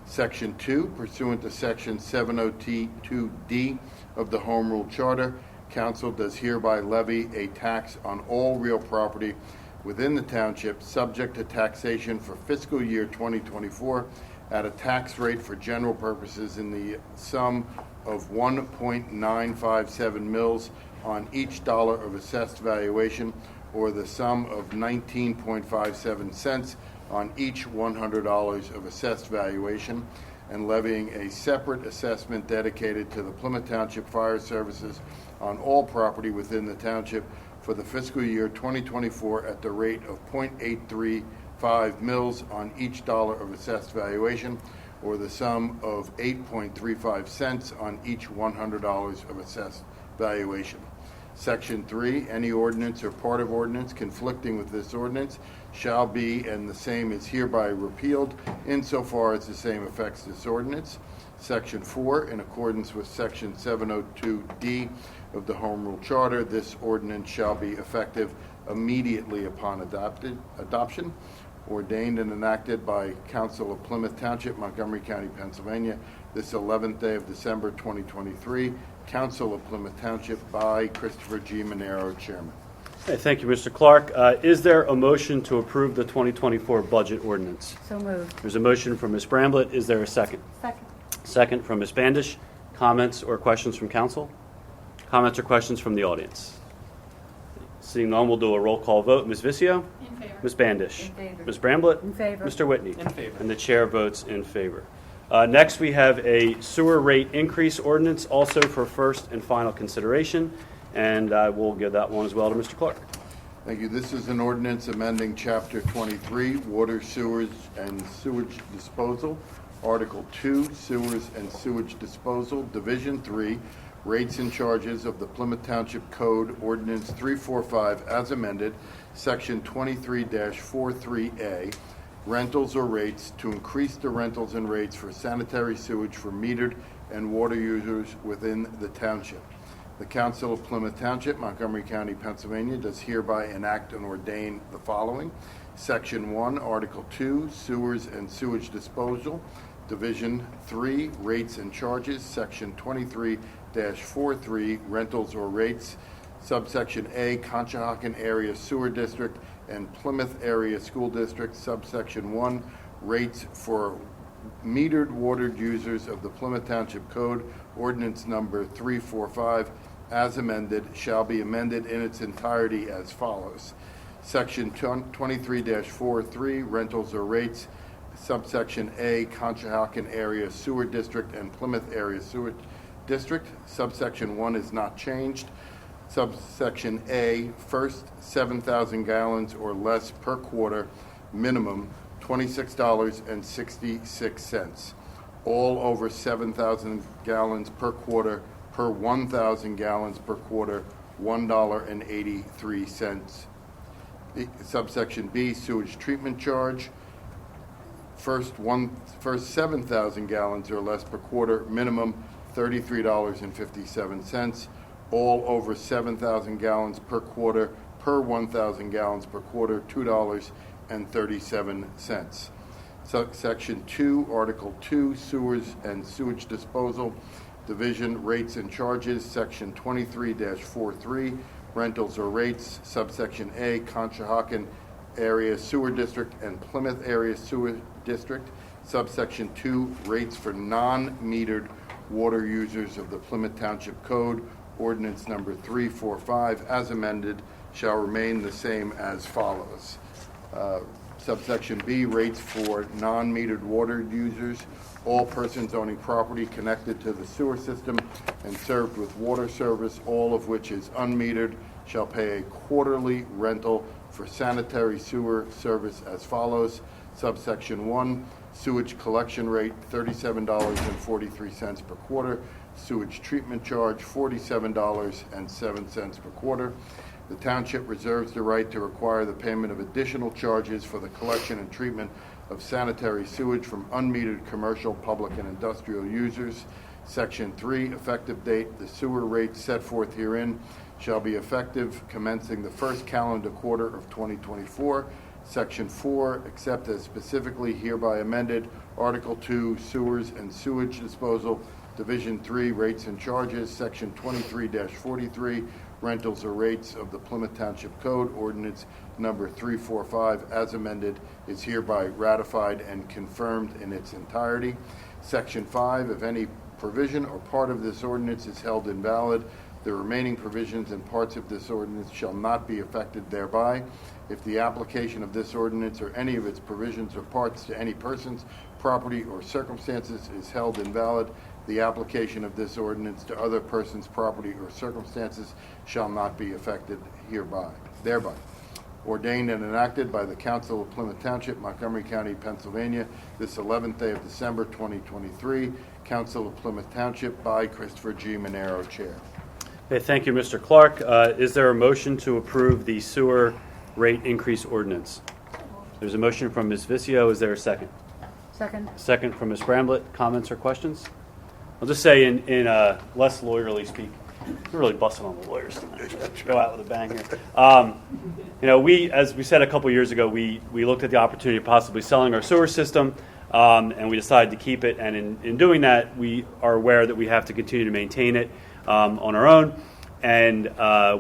Section 2, pursuant to Section 702D of the Home Rule Charter, Council does hereby levy a tax on all real property within the township subject to taxation for fiscal year 2024 at a tax rate for general purposes in the sum of 1.957 mils on each dollar of assessed valuation, or the sum of 19.57 cents on each $100 of assessed valuation, and levying a separate assessment dedicated to the Plymouth Township Fire Services on all property within the township for the fiscal year 2024 at the rate of .835 mils on each dollar of assessed valuation, or the sum of 8.35 cents on each $100 of assessed valuation. Section 3, any ordinance or part of ordinance conflicting with this ordinance shall be, and the same is hereby repealed insofar as the same affects this ordinance. Section 4, in accordance with Section 702D of the Home Rule Charter, this ordinance shall be effective immediately upon adoption, ordained and enacted by Council of Plymouth Township, Montgomery County, Pennsylvania, this 11th day of December 2023. Council of Plymouth Township by Christopher G. Monero, Chairman. Hey, thank you, Mr. Clark. Is there a motion to approve the 2024 budget ordinance? So moved. There's a motion from Ms. Bramblett. Is there a second? Second. Second from Ms. Bandish. Comments or questions from council? Comments or questions from the audience? Seeing none, we'll do a roll call vote. Ms. Vizio? In favor. Ms. Bandish? In favor. Ms. Bramblett? In favor. Mr. Whitney? In favor. And the chair votes in favor. Next, we have a sewer rate increase ordinance, also for first and final consideration, and I will give that one as well to Mr. Clark. Thank you. This is an ordinance amending Chapter 23, Water, Sewers, and Sewage Disposal, Article 2, Sewers and Sewage Disposal, Division 3, Rates and Charges of the Plymouth Township Code, Ordinance 345, as amended, Section 23-43A, rentals or rates, to increase the rentals and rates for sanitary sewage for metered and water users within the township. The Council of Plymouth Township, Montgomery County, Pennsylvania, does hereby enact and ordain the following. Section 1, Article 2, Sewers and Sewage Disposal, Division 3, Rates and Charges, Section 23-43, Rentals or Rates, Subsection A, Conshohocken Area Sewer District and Plymouth Area School District, Subsection 1, Rates for metered water users of the Plymouth Township Code, Ordinance Number 345, as amended, shall be amended in its entirety as follows. Section 23-43, Rentals or Rates, Subsection A, Conshohocken Area Sewer District and Plymouth Area Sewer District. Subsection 1 is not changed. Subsection A, first 7,000 gallons or less per quarter, minimum $26.66. All over 7,000 gallons per quarter, per 1,000 gallons per quarter, $1.83. Subsection B, sewage treatment charge, first 7,000 gallons or less per quarter, minimum $33.57. All over 7,000 gallons per quarter, per 1,000 gallons per quarter, $2.37. Section 2, Article 2, Sewers and Sewage Disposal, Division Rates and Charges, Section 23-43, Rentals or Rates, Subsection A, Conshohocken Area Sewer District and Plymouth Area Sewer District, Subsection 2, Rates for non-metered water users of the Plymouth Township Code, Ordinance Number 345, as amended, shall remain the same as follows. Subsection B, rates for non-metered water users. All persons owning property connected to the sewer system and served with water service, all of which is unmetered, shall pay a quarterly rental for sanitary sewer service as follows. Subsection 1, sewage collection rate, $37.43 per quarter. Sewage treatment charge, $47.07 per quarter. The township reserves the right to require the payment of additional charges for the collection and treatment of sanitary sewage from unmetered commercial, public, and industrial users. Section 3, effective date, the sewer rates set forth herein shall be effective commencing the first calendar quarter of 2024. Section 4, except as specifically hereby amended, Article 2, Sewers and Sewage Disposal, Division 3, Rates and Charges, Section 23-43, Rentals or Rates of the Plymouth Township Code, Ordinance Number 345, as amended, is hereby ratified and confirmed in its entirety. Section 5, if any provision or part of this ordinance is held invalid, the remaining provisions and parts of this ordinance shall not be affected thereby. If the application of this ordinance or any of its provisions or parts to any persons, property, or circumstances is held invalid, The application of this ordinance to other persons' property or circumstances shall not be affected thereby. Ordained and enacted by the Council of Plymouth Township, Montgomery County, Pennsylvania, this 11th day of December 2023. Council of Plymouth Township by Christopher G. Monero, Chair. Okay, thank you, Mr. Clark. Is there a motion to approve the sewer rate increase ordinance? There's a motion from Ms. Vizio. Is there a second? Second. Second from Ms. Bramblett. Comments or questions? I'll just say in less lawyerly speak, we're really busting on the lawyers tonight. Go out with a bang here. As we said a couple years ago, we looked at the opportunity of possibly selling our sewer system, and we decided to keep it. And in doing that, we are aware that we have to continue to maintain it on our own, and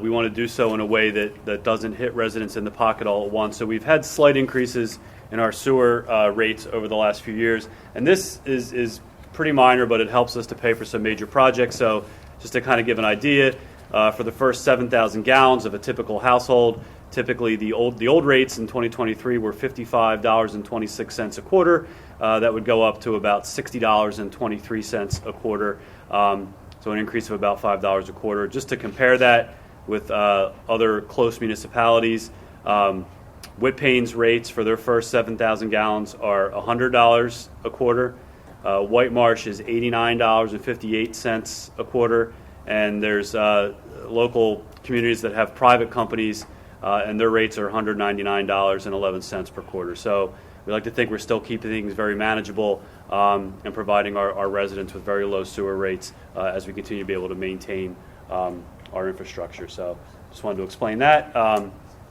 we want to do so in a way that doesn't hit residents in the pocket all at once. So we've had slight increases in our sewer rates over the last few years, and this is pretty minor, but it helps us to pay for some major projects. So just to kind of give an idea, for the first 7,000 gallons of a typical household, typically the old rates in 2023 were $55.26 a quarter. That would go up to about $60.23 a quarter, so an increase of about $5 a quarter. Just to compare that with other close municipalities, Whitpain's rates for their first 7,000 gallons are $100 a quarter. White Marsh is $89.58 a quarter, and there's local communities that have private companies, and their rates are $199.11 per quarter. So we like to think we're still keeping things very manageable and providing our residents with very low sewer rates as we continue to be able to maintain our infrastructure. So just wanted to explain that.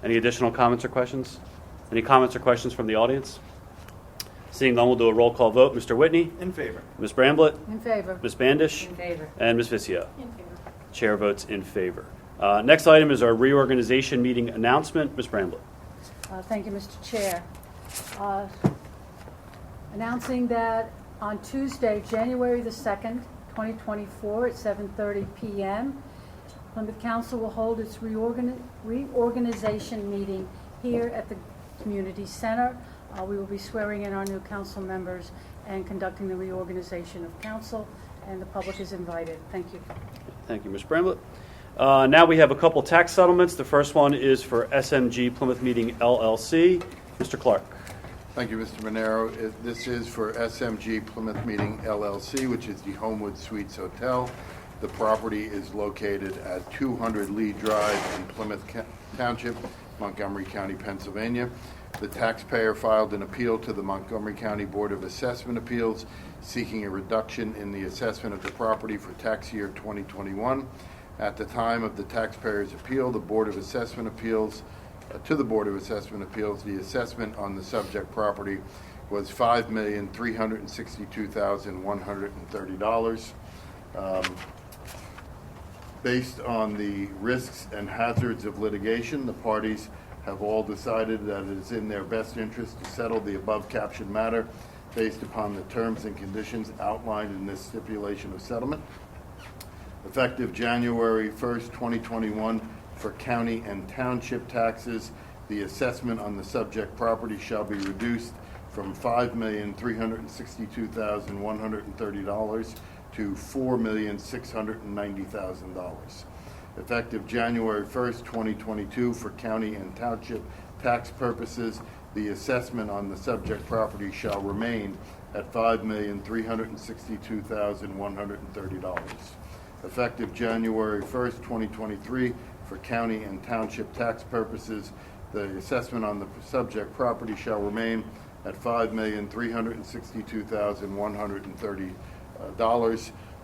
Any additional comments or questions? Any comments or questions from the audience? Seeing none, we'll do a roll call vote. Mr. Whitney? In favor. Ms. Bramblett? In favor. Ms. Bandish? In favor. And Ms. Vizio? In favor. Chair votes in favor. Next item is our reorganization meeting announcement. Ms. Bramblett. Thank you, Mr. Chair. Announcing that on Tuesday, January the 2nd, 2024 at 7:30 p.m., Plymouth Council will hold its reorganization meeting here at the Community Center. We will be swearing in our new council members and conducting the reorganization of council, and the public is invited. Thank you. Thank you, Ms. Bramblett. Now we have a couple tax settlements. The first one is for SMG Plymouth Meeting LLC. Mr. Clark. Thank you, Mr. Monero. This is for SMG Plymouth Meeting LLC, which is the Homewood Suites Hotel. The property is located at 200 Lee Drive in Plymouth Township, Montgomery County, Pennsylvania. The taxpayer filed an appeal to the Montgomery County Board of Assessment Appeals seeking a reduction in the assessment of the property for tax year 2021. At the time of the taxpayer's appeal, the Board of Assessment Appeals, the assessment on the subject property was $5,362,130. Based on the risks and hazards of litigation, the parties have all decided that it is in their best interest to settle the above captioned matter based upon the terms and conditions outlined in this stipulation of settlement. Effective January 1st, 2021, for county and township taxes, the assessment on the subject property shall be reduced from $5,362,130 to $4,690,000. Effective January 1st, 2022, for county and township tax purposes, the assessment on the subject property shall remain at $5,362,130. Effective January 1st, 2023, for county and township tax purposes, the assessment on the subject property shall remain at $5,362,130.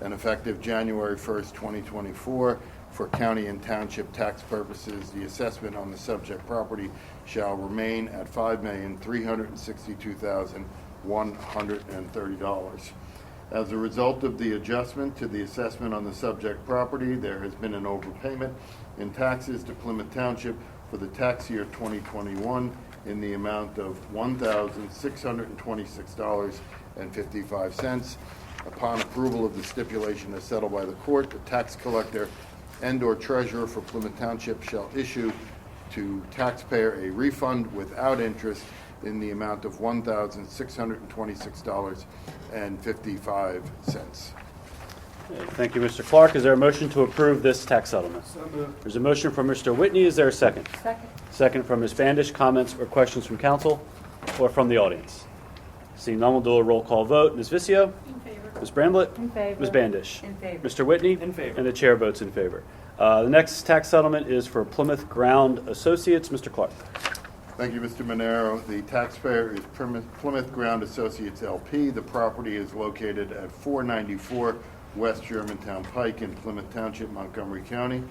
And effective January 1st, 2024, for county and township tax purposes, the assessment on the subject property shall remain at $5,362,130. As a result of the adjustment to the assessment on the subject property, there has been an overpayment in taxes to Plymouth Township for the tax year 2021 in the amount of $1,626.55. Upon approval of the stipulation as settled by the court, the tax collector and/or treasurer for Plymouth Township shall issue to taxpayer a refund without interest in the amount of $1,626.55. Thank you, Mr. Clark. Is there a motion to approve this tax settlement? So moved. There's a motion from Mr. Whitney. Is there a second? Second. Second from Ms. Bandish. Comments or questions from council or from the audience? Seeing none, we'll do a roll call vote. Ms. Vizio? In favor. Ms. Bramblett? In favor. Ms. Bandish? In favor. Mr. Whitney? In favor. And the chair votes in favor. The next tax settlement is for Plymouth Ground Associates. Mr. Clark. Thank you, Mr. Monero. The taxpayer is Plymouth Ground Associates LP. The property is located at 494 West Germantown Pike in Plymouth Township, Montgomery County.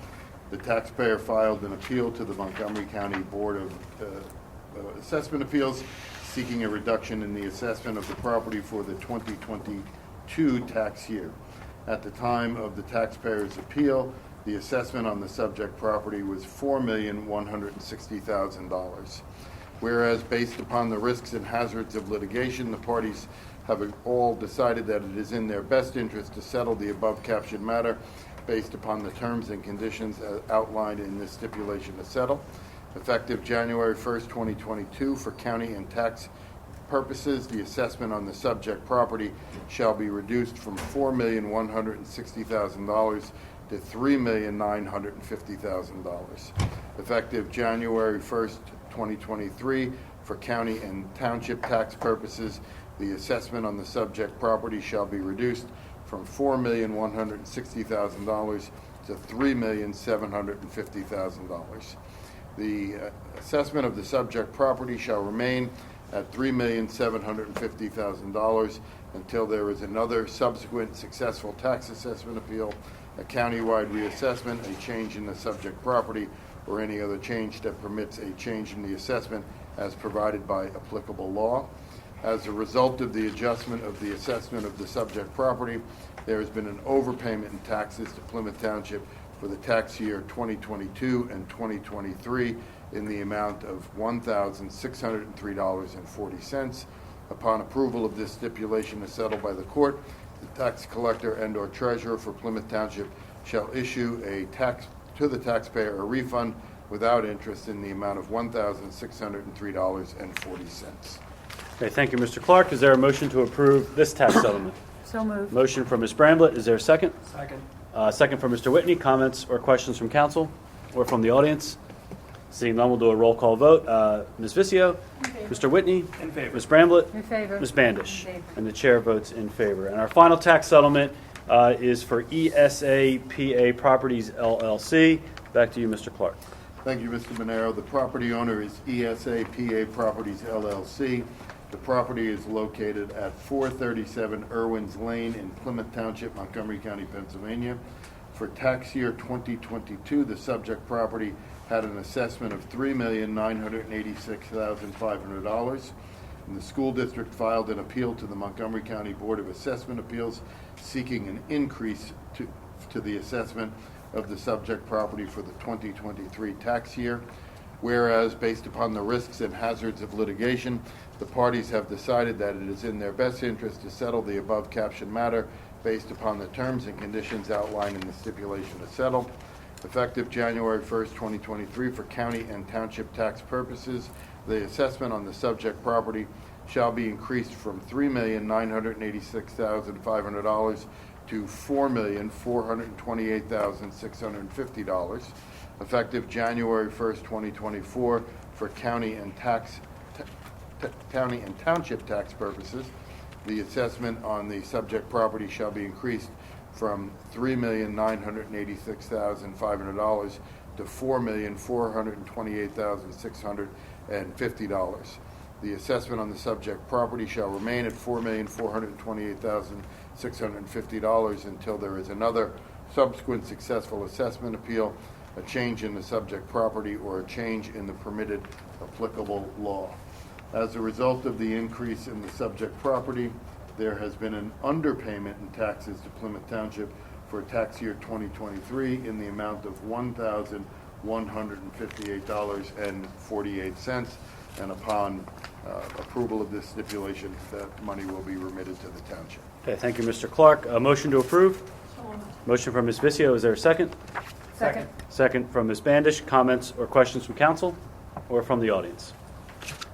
The taxpayer filed an appeal to the Montgomery County Board of Assessment Appeals seeking a reduction in the assessment of the property for the 2022 tax year. At the time of the taxpayer's appeal, the assessment on the subject property was $4,160,000. Whereas, based upon the risks and hazards of litigation, the parties have all decided that it is in their best interest to settle the above-captioned matter based upon the terms and conditions outlined in this stipulation to settle. Effective January 1st, 2022, for county and tax purposes, the assessment on the subject property shall be reduced from $4,160,000 to $3,950,000. Effective January 1st, 2023, for county and township tax purposes, the assessment on the subject property shall be reduced from $4,160,000 to $3,750,000. The assessment of the subject property shall remain at $3,750,000 until there is another subsequent successful tax assessment appeal, a countywide reassessment, a change in the subject property, or any other change that permits a change in the assessment as provided by applicable law. As a result of the adjustment of the assessment of the subject property, there has been an overpayment in taxes to Plymouth Township for the tax year 2022 and 2023 in the amount of $1,603.40. Upon approval of this stipulation to settle by the court, the tax collector and/or treasurer for Plymouth Township shall issue to the taxpayer a refund without interest in the amount of $1,603.40. Okay, thank you, Mr. Clark. Is there a motion to approve this tax settlement? So moved. Motion from Ms. Bramblett. Is there a second? Second. Second from Mr. Whitney. Comments or questions from council or from the audience? Seeing none, we'll do a roll call vote. Ms. Vizio? In favor. Mr. Whitney? In favor. Ms. Bramblett? In favor. Ms. Bandish? In favor. And the chair votes in favor. And our final tax settlement is for ESA PA Properties LLC. Back to you, Mr. Clark. Thank you, Mr. Monero. The property owner is ESA PA Properties LLC. The property is located at 437 Irwins Lane in Plymouth Township, Montgomery County, Pennsylvania. For tax year 2022, the subject property had an assessment of $3,986,500. And the school district filed an appeal to the Montgomery County Board of Assessment Appeals seeking an increase to the assessment of the subject property for the 2023 tax year. Whereas, based upon the risks and hazards of litigation, the parties have decided that it is in their best interest to settle the above-captioned matter based upon the terms and conditions outlined in the stipulation to settle. Effective January 1st, 2023, for county and township tax purposes, the assessment on the subject property shall be increased from $3,986,500 to $4,428,650. Effective January 1st, 2024, for county and township tax purposes, the assessment on the subject property shall be increased from $3,986,500 to $4,428,650. The assessment on the subject property shall remain at $4,428,650 until there is another subsequent successful assessment appeal, a change in the subject property, or a change in the permitted applicable law. As a result of the increase in the subject property, there has been an underpayment in taxes to Plymouth Township for tax year 2023 in the amount of $1,158.48, and upon approval of this stipulation, that money will be remitted to the township. Okay, thank you, Mr. Clark. A motion to approve? So moved. Motion from Ms. Vizio. Is there a second? Second. Second from Ms. Bandish. Comments or questions from council or from the audience?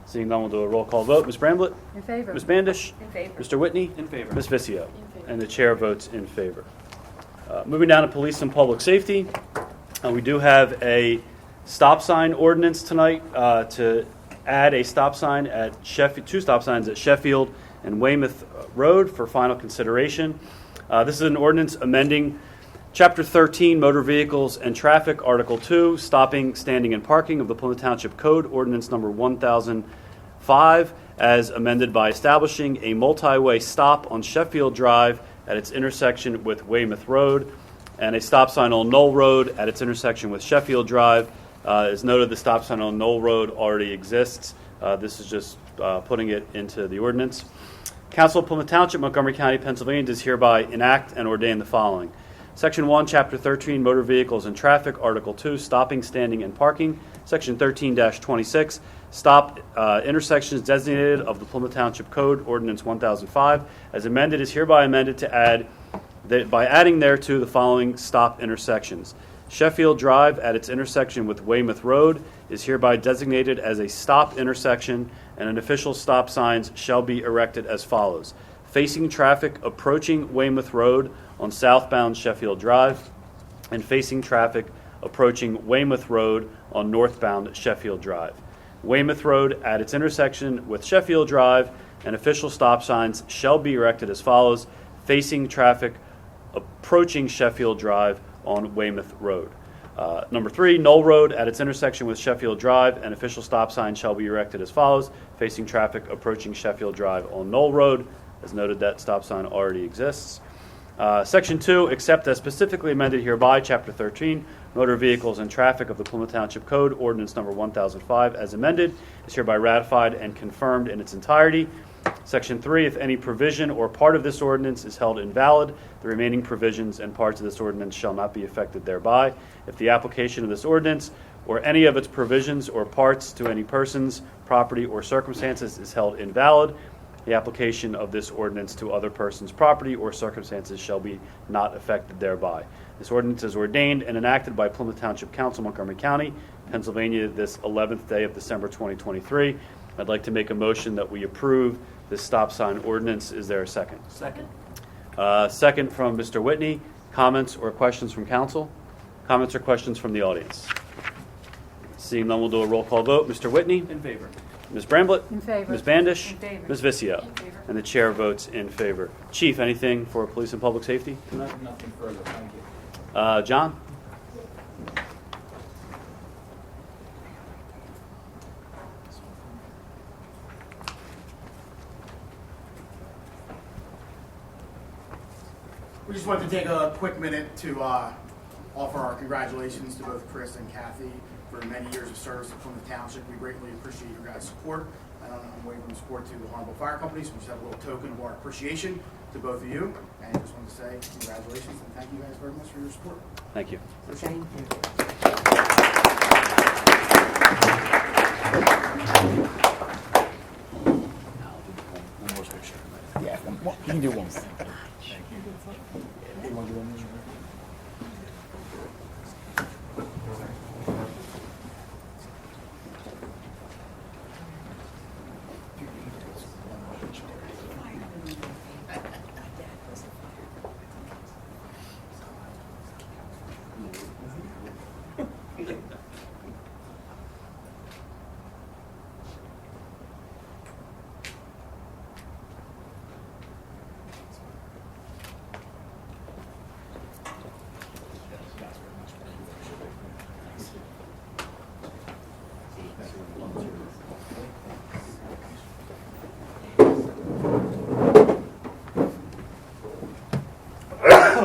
Seeing none, we'll do a roll call vote. Ms. Bramblett? In favor. Ms. Bandish? In favor. Mr. Whitney? In favor. Ms. Vizio? In favor. And the chair votes in favor. Moving down to police and public safety, we do have a stop sign ordinance tonight to add a stop sign at Sheffield, 2 stop signs at Sheffield and Weymouth Road for final consideration. This is an ordinance amending Chapter 13, Motor Vehicles and Traffic, Article 2, Stopping, Standing, and Parking of the Plymouth Township Code, Ordinance Number 1005, as amended by establishing a multi-way stop on Sheffield Drive at its intersection with Weymouth Road, and a stop sign on Knoll Road at its intersection with Sheffield Drive. As noted, the stop sign on Knoll Road already exists. This is just putting it into the ordinance. Council of Plymouth Township, Montgomery County, Pennsylvania, does hereby enact and ordain the following. Section 1, Chapter 13, Motor Vehicles and Traffic, Article 2, Stopping, Standing, and Parking. Section 13-26, Stop intersections designated of the Plymouth Township Code, Ordinance 1005, as amended, is hereby amended to add, by adding thereto the following stop intersections. Sheffield Drive at its intersection with Weymouth Road is hereby designated as a stop intersection, and an official stop signs shall be erected as follows. Facing traffic approaching Weymouth Road on southbound Sheffield Drive, and facing traffic approaching Weymouth Road on northbound Sheffield Drive. Weymouth Road at its intersection with Sheffield Drive, and official stop signs shall be erected as follows. Facing traffic approaching Sheffield Drive on Weymouth Road. Number 3, Knoll Road at its intersection with Sheffield Drive, and official stop signs shall be erected as follows. Facing traffic approaching Sheffield Drive on Knoll Road. As noted, that stop sign already exists. Section 2, except as specifically amended hereby, Chapter 13, Motor Vehicles and Traffic of the Plymouth Township Code, Ordinance Number 1005, as amended, is hereby ratified and confirmed in its entirety. Section 3, if any provision or part of this ordinance is held invalid, the remaining provisions and parts of this ordinance shall not be affected thereby. If the application of this ordinance or any of its provisions or parts to any persons, property, or circumstances is held invalid, the application of this ordinance to other persons' property or circumstances shall be not affected thereby. This ordinance is ordained and enacted by Plymouth Township Council, Montgomery County, Pennsylvania, this 11th day of December 2023. I'd like to make a motion that we approve this stop sign ordinance. Is there a second? Second. Second from Mr. Whitney. Comments or questions from council? Comments or questions from the audience? Seeing none, we'll do a roll call vote. Mr. Whitney? In favor. Ms. Bramblett? In favor. Ms. Bandish? In favor. Ms. Vizio? In favor. And the chair votes in favor. Chief, anything for police and public safety tonight? Nothing further, thank you. John? We just wanted to take a quick minute to offer our congratulations to both Chris and Kathy for many years of service to Plymouth Township. We greatly appreciate your guys' support and unwavering support to the Honorable Fire Company. So we just have a little token of our appreciation to both of you. And just wanted to say congratulations and thank you guys very much for your support. Thank you. Thank you. One more picture. Yeah, you can do one.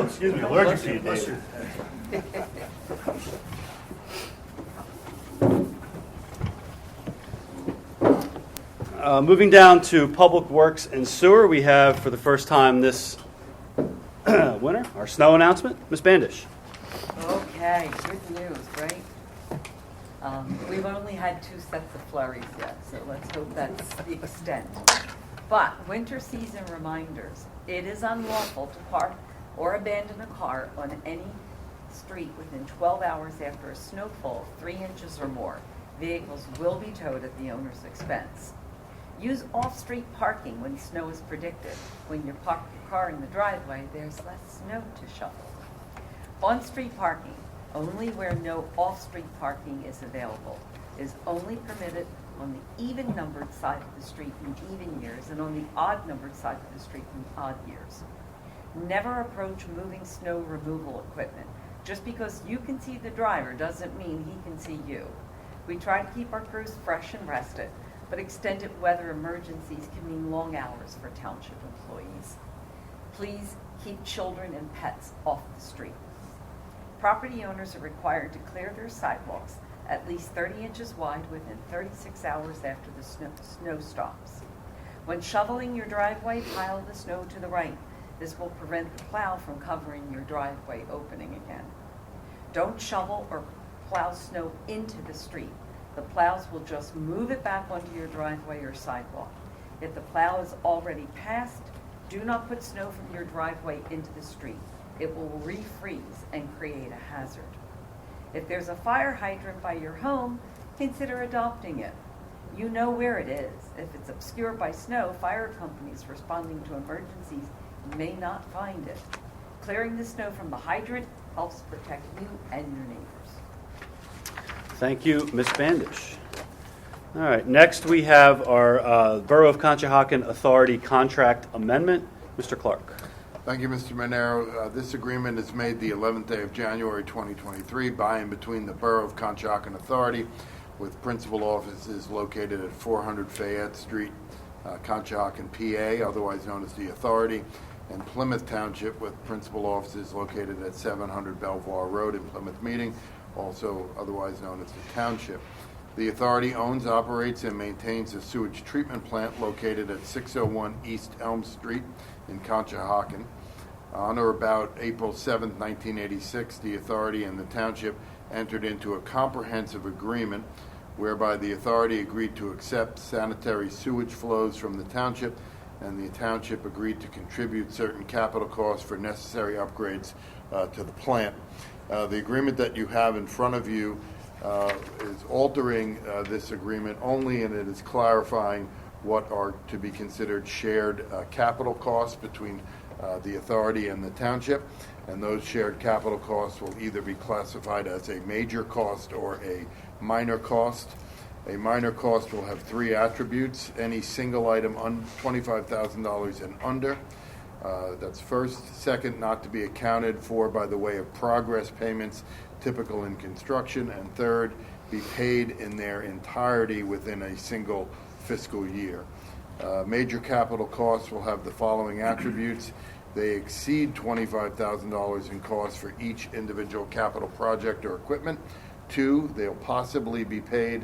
Excuse me, allergic to you, Dave. Moving down to Public Works and Sewer, we have for the first time this winter our snow announcement. Ms. Bandish. Okay, good news, right? We've only had 2 sets of flurries yet, so let's hope that's the extent. But winter season reminders. It is unlawful to park or abandon a car on any street within 12 hours after a snowfall of 3 inches or more. Vehicles will be towed at the owner's expense. Use off-street parking when snow is predicted. When you park your car in the driveway, there's less snow to shovel. On-street parking, only where no off-street parking is available, is only permitted on the even-numbered side of the street in even years and on the odd-numbered side of the street in odd years. Never approach moving snow removal equipment. Just because you can see the driver doesn't mean he can see you. We try to keep our crews fresh and rested, but extended weather emergencies can mean long hours for township employees. Please keep children and pets off the street. Property owners are required to clear their sidewalks at least 30 inches wide within 36 hours after the snow stops. When shoveling your driveway, pile the snow to the right. This will prevent the plow from covering your driveway opening again. Don't shovel or plow snow into the street. The plows will just move it back onto your driveway or sidewalk. If the plow is already passed, do not put snow from your driveway into the street. It will refreeze and create a hazard. If there's a fire hydrant by your home, consider adopting it. You know where it is. If it's obscured by snow, fire companies responding to emergencies may not find it. Clearing the snow from the hydrant helps protect you and your neighbors. Thank you, Ms. Bandish. All right, next we have our Borough of Conshohocken Authority Contract Amendment. Mr. Clark. Thank you, Mr. Monero. This agreement is made the 11th day of January 2023 by and between the Borough of Conshohocken Authority with principal offices located at 400 Fayette Street, Conshohocken, PA, otherwise known as the Authority, and Plymouth Township with principal offices located at 700 Belvoir Road in Plymouth Meeting, also otherwise known as the Township. The Authority owns, operates, and maintains a sewage treatment plant located at 601 East Elm Street in Conshohocken. On or about April 7, 1986, the Authority and the Township entered into a comprehensive agreement whereby the Authority agreed to accept sanitary sewage flows from the Township, and the Township agreed to contribute certain capital costs for necessary upgrades to the plant. The agreement that you have in front of you is altering this agreement only, and it is clarifying what are to be considered shared capital costs between the Authority and the Township, and those shared capital costs will either be classified as a major cost or a minor cost. A minor cost will have three attributes: any single item $25,000 and under. That's first. Second, not to be accounted for by the way of progress payments typical in construction. And third, be paid in their entirety within a single fiscal year. Major capital costs will have the following attributes. They exceed $25,000 in costs for each individual capital project or equipment. 2, they'll possibly be paid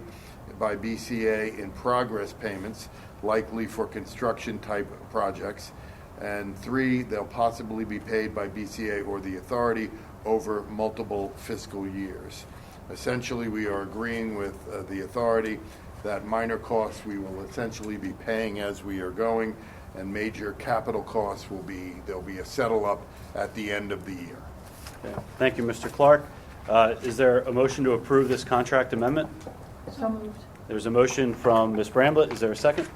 by BCA in progress payments, likely for construction type projects. And 3, they'll possibly be paid by BCA or the Authority over multiple fiscal years. Essentially, we are agreeing with the Authority that minor costs we will essentially be paying as we are going, and major capital costs there'll be a settle up at the end of the year. Okay. Thank you, Mr. Clark. Is there a motion to approve this contract amendment? So moved. There's a motion from Ms. Bramblett. Is there a second?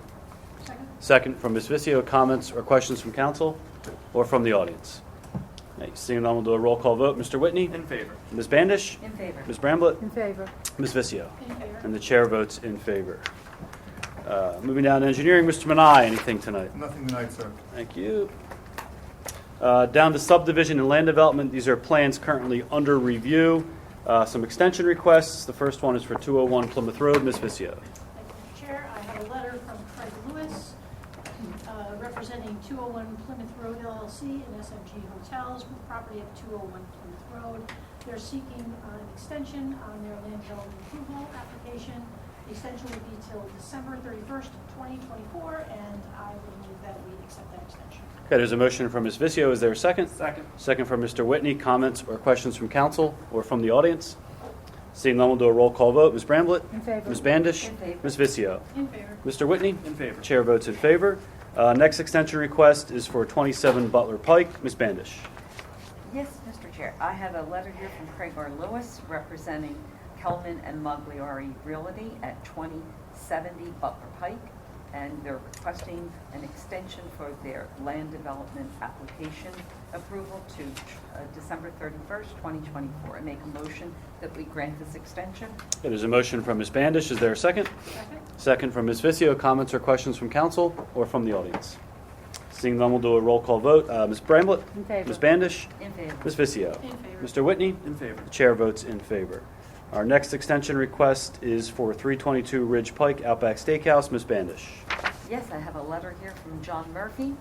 Second. Second from Ms. Vicio. Comments or questions from council or from the audience? Okay, seeing none, we'll do a roll call vote. Mr. Whitney? In favor. Ms. Bandish? In favor. Ms. Bramblett? In favor. Ms. Vicio? In favor. And the chair votes in favor. Moving down to engineering, Mr. Manai, anything tonight? Nothing tonight, sir. Thank you. Down to subdivision and land development. These are plans currently under review. Some extension requests. The first one is for 201 Plymouth Road. Ms. Vicio. Thank you, Chair. I have a letter from Craig Lewis representing 201 Plymouth Road LLC and SMG Hotels with property of 201 Plymouth Road. They're seeking an extension on their land development approval application. The extension would be till December 31st, 2024, and I would move that we accept that extension. Okay, there's a motion from Ms. Vicio. Is there a second? Second. Second from Mr. Whitney. Comments or questions from council or from the audience? Seeing none, we'll do a roll call vote. Ms. Bramblett? In favor. Ms. Bandish? In favor. Ms. Vicio? In favor. Mr. Whitney? In favor. Chair votes in favor. Next extension request is for 27 Butler Pike. Ms. Bandish. Yes, Mr. Chair. I have a letter here from Craig R. Lewis representing Kelman and Mogliari Realty at 2070 Butler Pike. and they're requesting an extension for their land development application approval to December 31st, 2024. I make a motion that we grant this extension. Okay, there's a motion from Ms. Bandish. Is there a second? Second? Second from Ms. Vizio. Comments or questions from council or from the audience? Seeing none, we'll do a roll call vote. Ms. Bramblett? In favor. Ms. Bandish? In favor. Ms. Vizio? In favor. Mr. Whitney? In favor. The chair votes in favor. Our next extension request is for 322 Ridge Pike, Outback Steakhouse. Ms. Bandish. Yes, I have a letter here from John Murphy,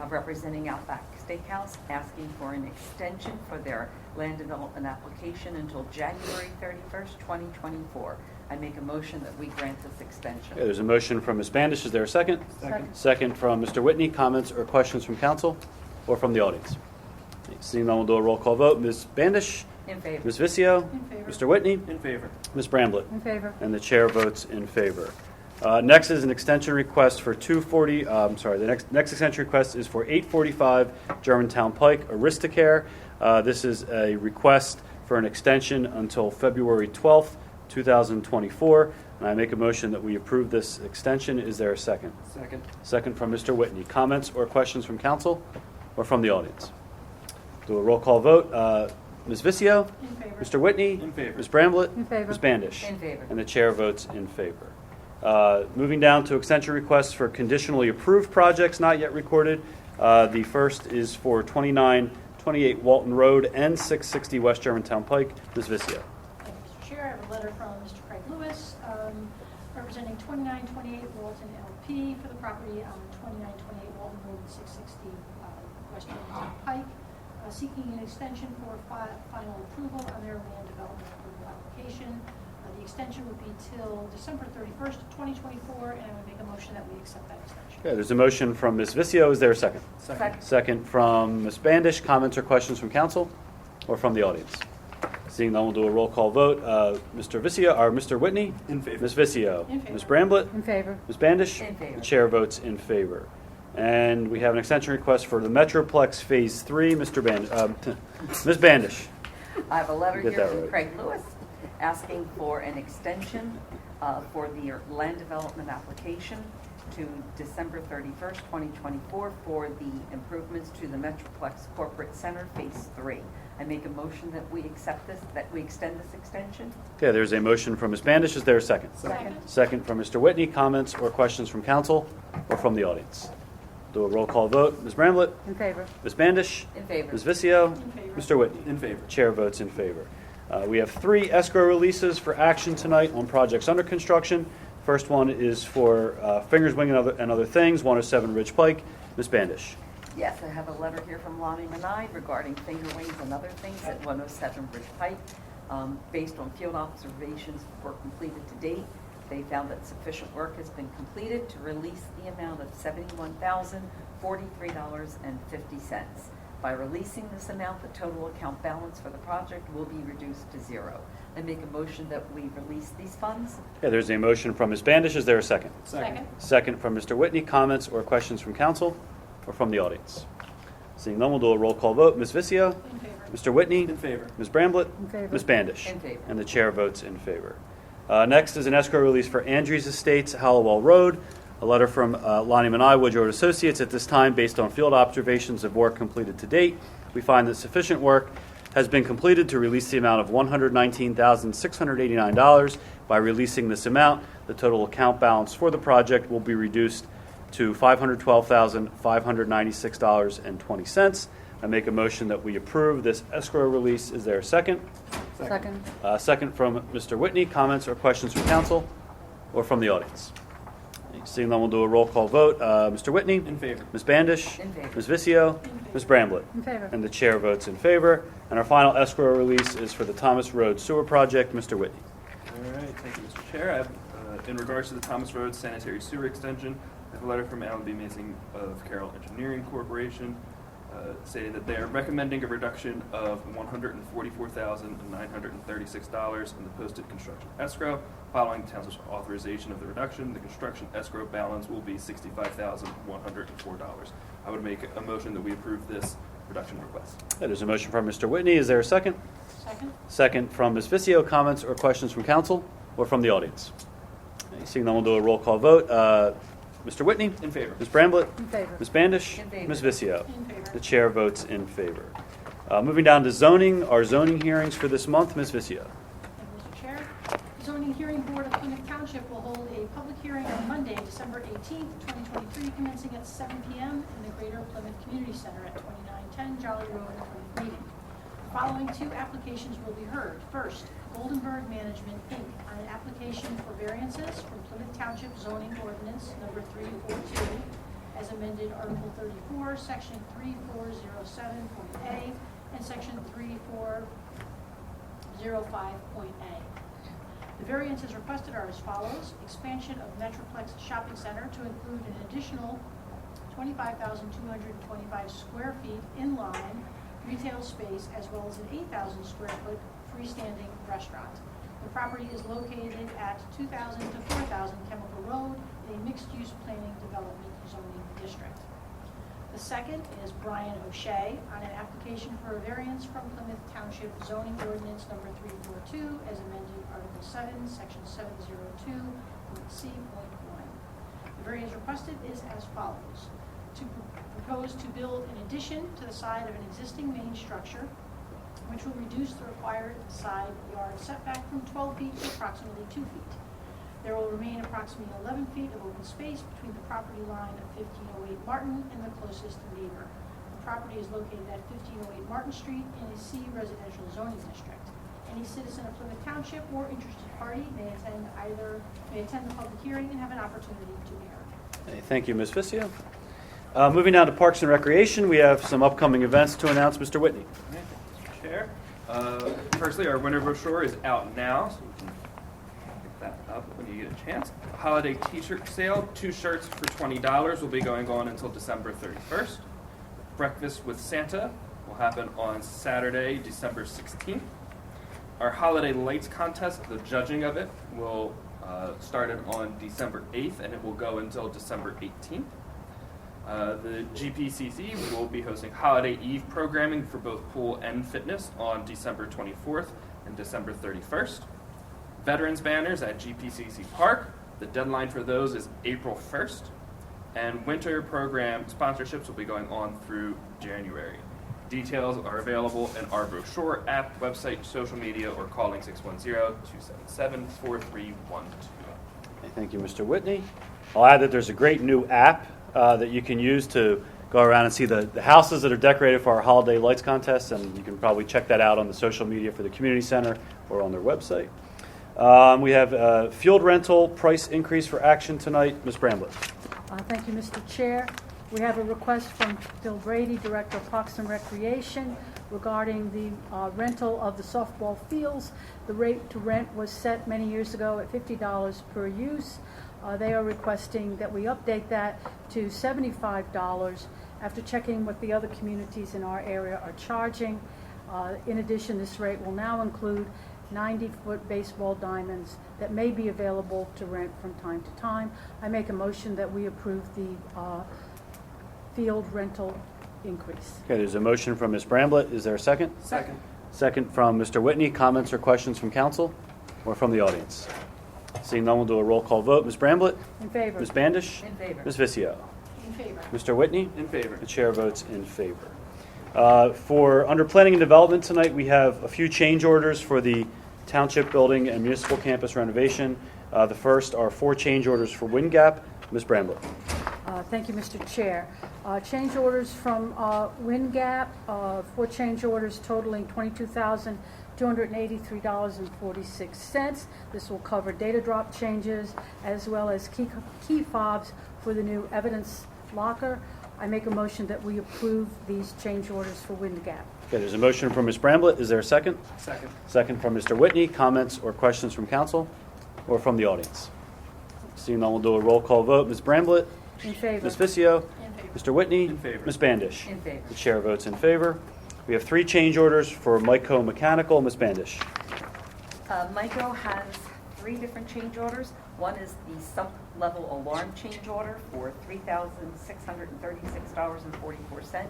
representing Outback Steakhouse, asking for an extension for their land development application until January 31st, 2024. I make a motion that we grant this extension. Okay, there's a motion from Ms. Bandish. Is there a second? Second. Second from Mr. Whitney. Comments or questions from council or from the audience? Seeing none, we'll do a roll call vote. Ms. Bandish? In favor. Ms. Vizio? In favor. Mr. Whitney? In favor. Ms. Bramblett? In favor. And the chair votes in favor. Next is an extension request for 240, the next extension request is for 845 Germantown Pike, Aristocare. This is a request for an extension until February 12th, 2024. And I make a motion that we approve this extension. Is there a second? Second. Second from Mr. Whitney. Comments or questions from council or from the audience? Do a roll call vote. Ms. Vizio? In favor. Mr. Whitney? In favor. Ms. Bramblett? In favor. Ms. Bandish? In favor. And the chair votes in favor. Moving down to extension requests for conditionally approved projects not yet recorded. The first is for 2928 Walton Road and 660 West Germantown Pike. Ms. Vizio. Thank you, Mr. Chair. I have a letter from Mr. Craig Lewis, representing 2928 Walton LP for the property on 2928 Walton Road and 660 West Germantown Pike, seeking an extension for final approval on their land development approval application. The extension would be till December 31st, 2024, and I would make a motion that we accept that extension. Okay, there's a motion from Ms. Vizio. Is there a second? Second. Second from Ms. Bandish. Comments or questions from council or from the audience? Seeing none, we'll do a roll call vote. Mr. Vizio or Mr. Whitney? In favor. Ms. Vizio? In favor. Ms. Bramblett? In favor. Ms. Bandish? In favor. The chair votes in favor. And we have an extension request for the Metroplex Phase 3. Ms. Bandish. I have a letter Get here that from right. Craig Lewis asking for an extension for the land development application to December 31st, 2024 for the improvements to the Metroplex Corporate Center Phase 3. I make a motion that we accept this, that we extend this extension. Okay, there's a motion from Ms. Bandish. Is there a second? Second. Second from Mr. Whitney. Comments or questions from council or from the audience? Do a roll call vote. Ms. Bramblett? In favor. Ms. Bandish? In favor. Ms. Vizio? In favor. Mr. Whitney? In favor. Chair votes in favor. We have 3 escrow releases for action tonight on projects under construction. First one is for Fingers Wing and Other Things, 107 Ridge Pike. Ms. Bandish. Yes, I have a letter here from Lonnie Menide regarding finger wings and other things at 107 Bridge Pike. Based on field observations work completed to date, they found that sufficient work has been completed to release the amount of $71,043.50. By releasing this amount, the total account balance for the project will be reduced to 0. I make a motion that we release these funds. Okay, there's a motion from Ms. Bandish. Is there a second? Second. Second from Mr. Whitney. Comments or questions from council or from the audience? Seeing none, we'll do a roll call vote. Ms. Vizio? In favor. Mr. Whitney? In favor. Ms. Bramblett? In favor. Ms. Bandish? In favor. And the chair votes in favor. Next is an escrow release for Andrews Estates, Hallowell Road. A letter from Lonnie Menai, Woodrow Associates. At this time, based on field observations of work completed to date, we find that sufficient work has been completed to release the amount of $119,689. By releasing this amount, the total account balance for the project will be reduced to $512,596.20. I make a motion that we approve this escrow release. Is there a second? Second. Second from Mr. Whitney. Comments or questions from council or from the audience? Seeing none, we'll do a roll call vote. Mr. Whitney? In favor. Ms. Bandish? In favor. Ms. Vizio? Ms. Bramblett? In favor. And the chair votes in favor. And our final escrow release is for the Thomas Road Sewer Project. Mr. Whitney. All right, thank you, Mr. Chair. I have, in regards to the Thomas Road Sanitary Sewer Extension, I have a letter from Alan B. Mazing of Carroll Engineering Corporation stating that they are recommending a reduction of $144,936 in the posted construction escrow. Following the town's authorization of the reduction, the construction escrow balance will be $65,104. I would make a motion that we approve this reduction request. There's a motion from Mr. Whitney. Is there a second? Second. Second from Ms. Vizio. Comments or questions from council or from the audience? Seeing none, we'll do a roll call vote. Mr. Whitney? In favor. Ms. Bramblett? In favor. Ms. Bandish? In favor. Ms. Vizio? In favor. The chair votes in favor. Moving down to zoning, our zoning hearings for this month, Ms. Vizio. Thank you, Mr. Chair. The Zoning Hearing Board of Plymouth Township will hold a public hearing on Monday, December 18th, 2023, commencing at 7 p.m. in the Greater Plymouth Community Center at 2910 Jolly Road, Plymouth Meeting. The following two applications will be heard. First, Goldenberg Management, Inc., on an application for variances from Plymouth Township Zoning Ordinance Number 342, as amended Article 34, Section 3407.a, and Section 3405.a. The variances requested are as follows: expansion of Metroplex Shopping Center to include an additional 25,225 square feet in-line retail space, as well as an 8,000 square foot freestanding restaurant. The property is located at 2,000 to 4,000 Chemical Road in a mixed-use planning development zoning district. The second is Brian O'Shea on an application for a variance from Plymouth Township Zoning Ordinance Number 342 as amended Article 7, Section 702.c.1. The variance requested is as follows: to propose to build an addition to the side of an existing main structure, which will reduce the required side yard setback from 12 feet to approximately 2 feet. There will remain approximately 11 feet of open space between the property line of 1508 Martin and the closest neighbor. The property is located at 1508 Martin Street in a C residential zoning district. Any citizen of Plymouth Township or interested party may attend the public hearing and have an opportunity to be heard. Hey, thank you, Ms. Vizio. Moving down to Parks and Recreation, we have some upcoming events to announce. Mr. Whitney. Mr. Chair. Firstly, our winter brochure is out now, so you can pick that up when you get a chance. Holiday t-shirt sale, 2 shirts for $20 will be going on until December 31st. Breakfast with Santa will happen on Saturday, December 16th. Our holiday lights contest, the judging of it, will start on December 8th, and it will go until December 18th. The GPCC will be hosting Holiday Eve programming for both pool and fitness on December 24th and December 31st. Veterans banners at GPCC Park. The deadline for those is April 1st. And winter program sponsorships will be going on through January. Details are available in our brochure, app, website, social media, or calling 610-277-4312. Hey, thank you, Mr. Whitney. I'll add that there's a great new app that you can use to go around and see the houses that are decorated for our holiday lights contest, and you can probably check that out on the social media for the community center or on their website. We have a field rental price increase for action tonight. Ms. Bramblett. Thank you, Mr. Chair. We have a request from Phil Brady, Director of Parks and Recreation, regarding the rental of the softball fields. The rate to rent was set many years ago at $50 per use. They are requesting that we update that to $75 after checking what the other communities in our area are charging. In addition, this rate will now include 90-foot baseball diamonds that may be available to rent from time to time. I make a motion that we approve the field rental increase. Okay, there's a motion from Ms. Bramblett. Is there a second? Second. Second from Mr. Whitney. Comments or questions from council or from the audience? Seeing none, we'll do a roll call vote. Ms. Bramblett? In favor. Ms. Bandish? In favor. Ms. Vizio? In favor. Mr. Whitney? In favor. The chair votes in favor. For under planning and development tonight, we have a few change orders for the township building and municipal campus renovation. The first are 4 change orders for Wind Gap. Ms. Bramblett. Thank you, Mr. Chair. Change orders from Wind Gap, 4 change orders totaling $22,283.46. This will cover data drop changes as well as key fobs for the new evidence locker. I make a motion that we approve these change orders for Wind Gap. Okay, there's a motion from Ms. Bramblett. Is there a second? Second. Second from Mr. Whitney. Comments or questions from council or from the audience? Seeing none, we'll do a roll call vote. Ms. Bramblett? In favor. Ms. Vizio? In favor. Mr. Whitney? In favor. Ms. Bandish? In favor. The chair votes in favor. We have 3 change orders for Myco Mechanical. Ms. Bandish. Myco has 3 different change orders. One is the sump level alarm change order for $3,636.44.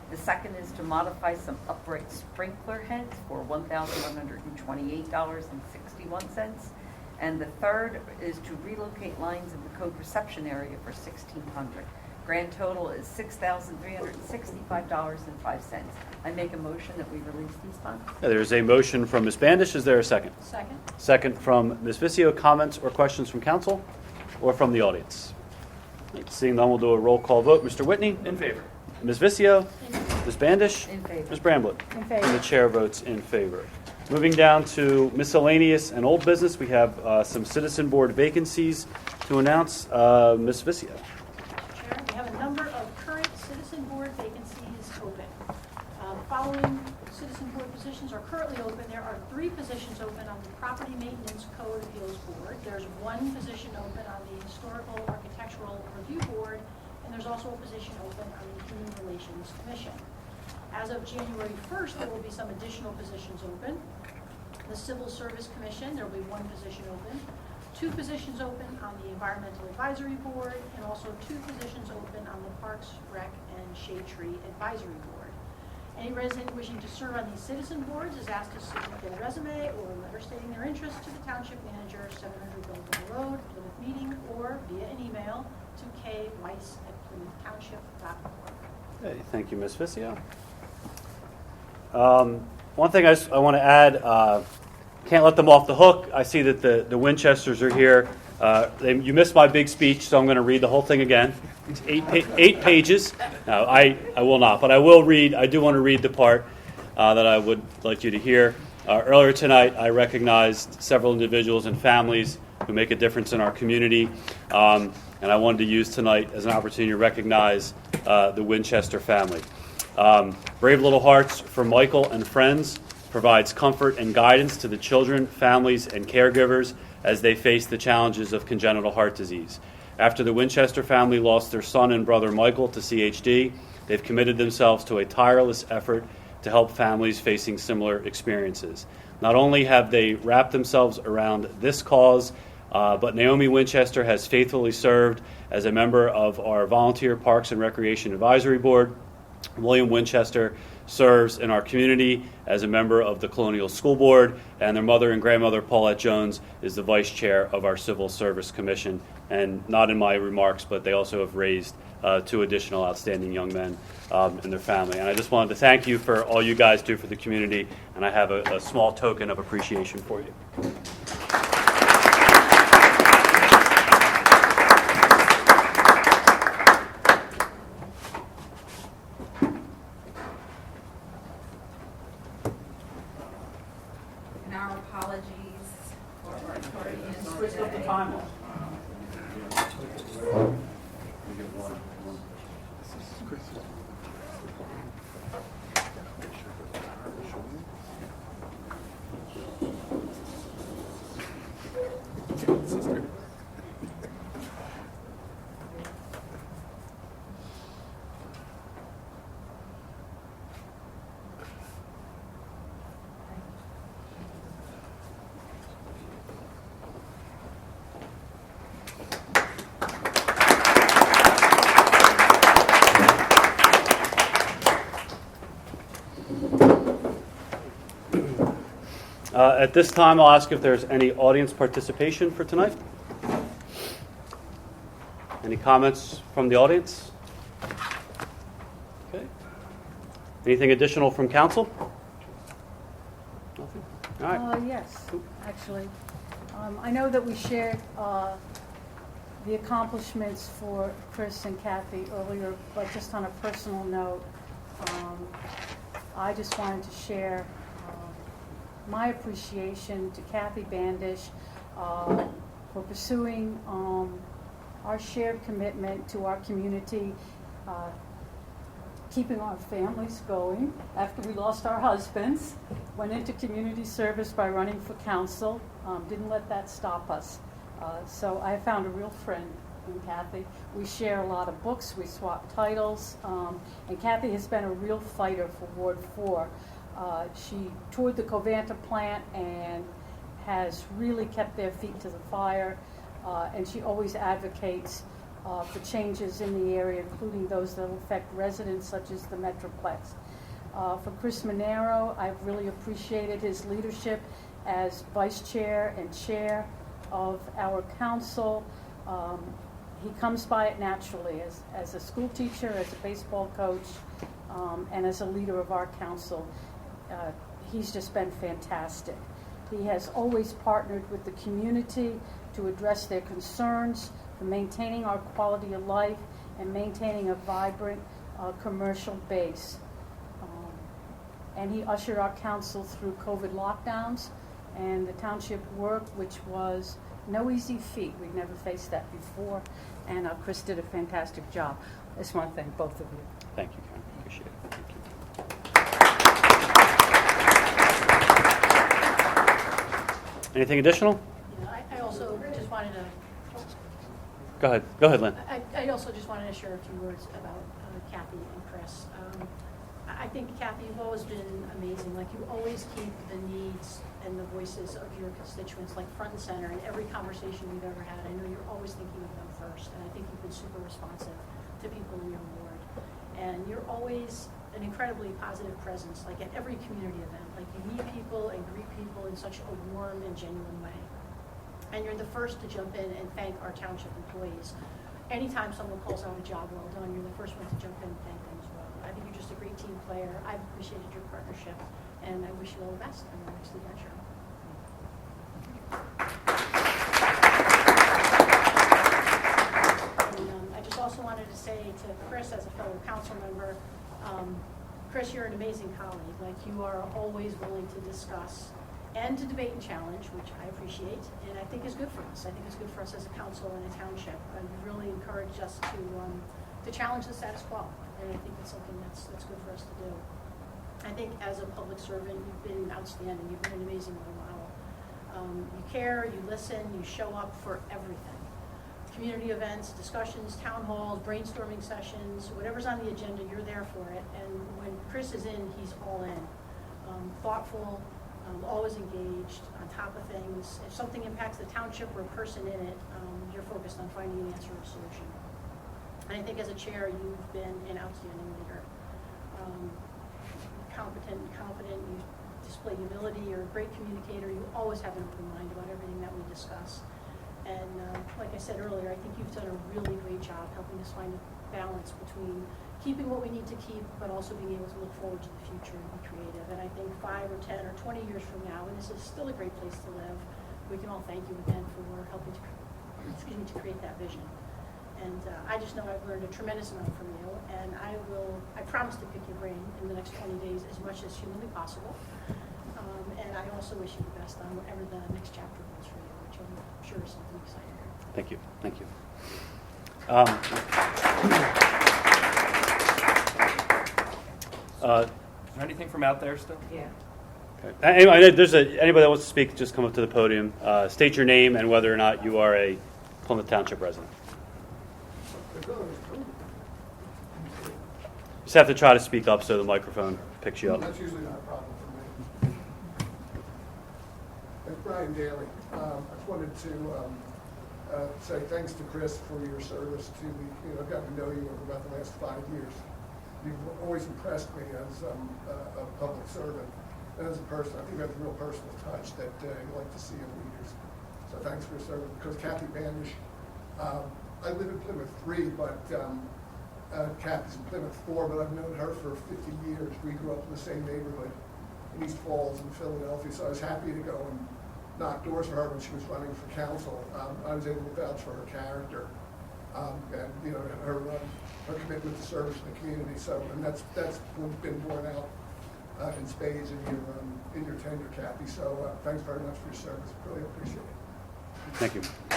The second is to modify some upright sprinkler heads for $1,128.61. And the third is to relocate lines in the code reception area for $1,600. Grand total is $6,365.05. I make a motion that we release these funds. There's a motion from Ms. Bandish. Is there a second? Second? Second from Ms. Vizio. Comments or questions from council or from the audience? Seeing none, we'll do a roll call vote. Mr. Whitney? In favor. Ms. Vizio? Ms. Bandish? In favor. Ms. Bramblett? In favor. And the chair votes in favor. Moving down to miscellaneous and old business, we have some citizen board vacancies to announce. Ms. Vizio. Chair, we have a number of current citizen board vacancies open. Following citizen board positions are currently open. There are 3 positions open on the Property Maintenance Code Appeals Board. There's 1 position open on the Historical Architectural Review Board, and there's also a position open on the Human Relations Commission. As of January 1st, there will be some additional positions open. The Civil Service Commission, there will be 1 position open. 2 positions open on the Environmental Advisory Board, and also 2 positions open on the Parks, Rec, and Shade Tree Advisory Board. Any resident wishing to serve on these citizen boards is asked to submit their resume or a letter stating their interest to the Township Manager, 700 Belleville Road, Plymouth Meeting, or via an email to kweiss@plymouthtownship.org. Okay, thank you, Ms. Vizio. One thing I want to add, can't let them off the hook. I see that the Winchesters are here. You missed my big speech, so I'm going to read the whole thing again. It's 8 pages. No, I will not, but I will read. I do want to read the part that I would like you to hear. Earlier tonight, I recognized several individuals and families who make a difference in our community, and I wanted to use tonight as an opportunity to recognize the Winchester family. Brave Little Hearts for Michael and Friends provides comfort and guidance to the children, families, and caregivers as they face the challenges of congenital heart disease. After the Winchester family lost their son and brother Michael to CHD, they've committed themselves to a tireless effort to help families facing similar experiences. Not only have they wrapped themselves around this cause, but Naomi Winchester has faithfully served as a member of our Volunteer Parks and Recreation Advisory Board. William Winchester serves in our community as a member of the Colonial School Board, and their mother and grandmother, Paulette Jones, is the vice chair of our Civil Service Commission. And not in my remarks, but they also have raised 2 additional outstanding young men and their family. And I just wanted to thank you for all you guys do for the community, and I have a small token of appreciation for you. And our apologies for our tardiness today. At this time, I'll ask if there's any audience participation for tonight. Any comments from the audience? Okay. Anything additional from council? Nothing? All right. Yes, actually. I know that we shared the accomplishments for Chris and Kathy earlier, but just on a personal note, I just wanted to share my appreciation to Kathy Bandish for pursuing our shared commitment to our community, keeping our families going after we lost our husbands, went into community service by running for council, didn't let that stop us. So I found a real friend in Kathy. We share a lot of books, we swap titles, and Kathy has been a real fighter for Ward 4. She toured the Covanta plant and has really kept their feet to the fire, and she always advocates for changes in the area, including those that will affect residents such as the Metroplex. For Chris Monero, I've really appreciated his leadership as vice chair and chair of our council. He comes by it naturally as a school teacher, as a baseball coach, and as a leader of our council. He's just been fantastic. He has always partnered with the community to address their concerns for maintaining our quality of life and maintaining a vibrant commercial base. And he ushered our council through COVID lockdowns and the township work, which was no easy feat. We've never faced that before, and Chris did a fantastic job. I just want to thank both of you. Thank you, Karen. Appreciate it. Thank you. Anything additional? Yeah, I also just wanted to, Go ahead, Lynn. I also just wanted to share a few words about Kathy and Chris. I think, Kathy, you've always been amazing. Like, you always keep the needs and the voices of your constituents like front and center in every conversation we've ever had. I know you're always thinking of them first, and I think you've been super responsive to people in your ward. And you're always an incredibly positive presence, like at every community event. Like, you meet people and greet people in such a warm and genuine way. And you're the first to jump in and thank our township employees. Anytime someone calls out a job well done, you're the first one to jump in and thank them as well. I think you're just a great team player. I've appreciated your partnership, and I wish you all the best on your next adventure. And I just also wanted to say to Chris, as a fellow council member, Chris, you're an amazing colleague. Like, you are always willing to discuss and to debate and challenge, which I appreciate, and I think is good for us. I think it's good for us as a council and a township. And you really encourage us to challenge the status quo, and I think it's something that's good for us to do. I think as a public servant, you've been outstanding. You've been an amazing role model. You care, you listen, you show up for everything. Community events, discussions, town halls, brainstorming sessions, whatever's on the agenda, you're there for it. And when Chris is in, he's all in. Thoughtful, always engaged, on top of things. If something impacts the township or a person in it, you're focused on finding an answer or solution. And I think as a chair, you've been an outstanding leader. Competent and confident, you display humility, you're a great communicator, you always have an open mind about everything that we discuss. And like I said earlier, I think you've done a really great job helping us find a balance between keeping what we need to keep, but also being able to look forward to the future and be creative. And I think 5 or 10 or 20 years from now, and this is still a great place to live, we can all thank you again for helping to create that vision. And I just know I've learned a tremendous amount from you, and I promise to pick your brain in the next 20 days as much as humanly possible. And I also wish you the best on whatever the next chapter holds for you, which I'm sure is something exciting. Thank you. Thank you. Is there anything from out there still? Yeah. Okay. Anyway, anybody that wants to speak, just come up to the podium. State your name and whether or not you are a Plymouth Township resident. Just have to try to speak up so the microphone picks you up. That's usually not a problem for me. It's Brian Daly. I just wanted to say thanks to Chris for your service to me. I've gotten to know you over about the last 5 years. You've always impressed me as a public servant and as a person. I think you have a real personal touch that you like to see in leaders. So thanks for your service. Because Kathy Banish, I live in Plymouth 3, but Kathy's in Plymouth 4, but I've known her for 50 years. We grew up in the same neighborhood in East Falls in Philadelphia, so I was happy to go and knock doors for her when she was running for council. I was able to vouch for her character and her commitment to service in the community. So, and that's been borne out in spades in your tenure, Kathy. So thanks very much for your service. Really appreciate it. Thank you. I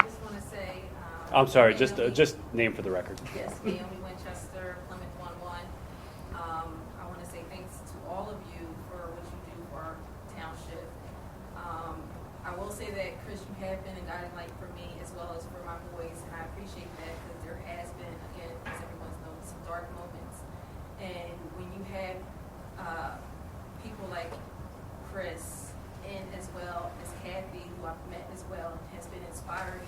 just want to say. I'm sorry, Naomi- just name for the record. Yes, Naomi Winchester, Plymouth 1-1. I want to say thanks to all of you for what you do for our township. I will say that, Chris, you have been a guiding light for me as well as for my boys, and I appreciate that because there has been, again, as everyone's known, some dark moments. And when you have people like Chris and as well as Kathy, who I've met as well, and has been inspiring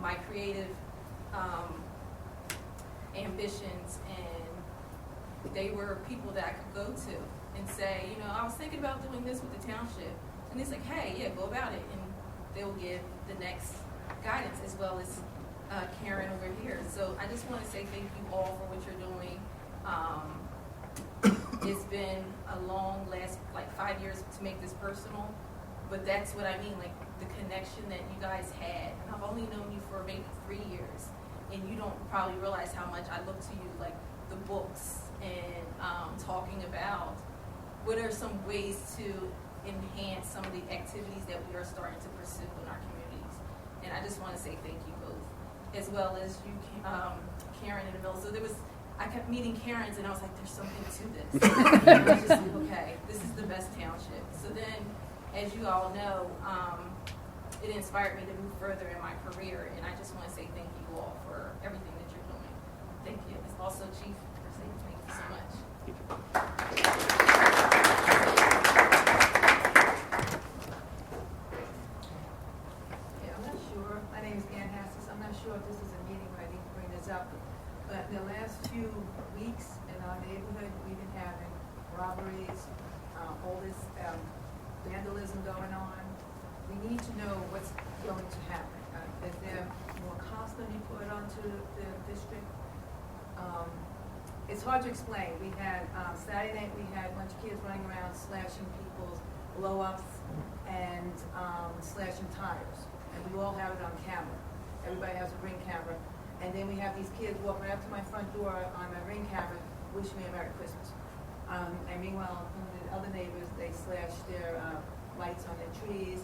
my creative ambitions and they were people that I could go to and say, you know, I was thinking about doing this with the township. And it's like, hey, yeah, go about it. And they'll give the next guidance, as well as Karen over here. So I just want to say thank you all for what you're doing. It's been a long last, like 5 years to make this personal, but that's what I mean, like the connection that you guys had. And I've only known you for maybe 3 years, and you don't probably realize how much I look to you, like the books and talking about what are some ways to enhance some of the activities that we are starting to pursue in our communities. And I just want to say thank you both, as well as you, Karen in the middle. So I kept meeting Karens, and I was like, there's something to this. And I was just like, okay, this is the best township. So then, as you all know, it inspired me to move further in my career, and I just want to say thank you all for everything that you're doing. Thank you. It's also Chief for saying thank you so much. Yeah, I'm not sure. My name is Ann Hassis. I'm not sure if this is a meeting where I need to bring this up, but in the last few weeks in our neighborhood, we've been having robberies, all this vandalism going on. We need to know what's going to happen. Is there more cost going to be put onto the district? It's hard to explain. We had, Saturday night, we had a bunch of kids running around slashing people's blow-ups and slashing tires. And we all have it on camera. Everybody has a Ring camera. And then we have these kids walking right up to my front door on my Ring camera, wishing me a Merry Christmas. And meanwhile, some of the other neighbors, they slashed their lights on their trees.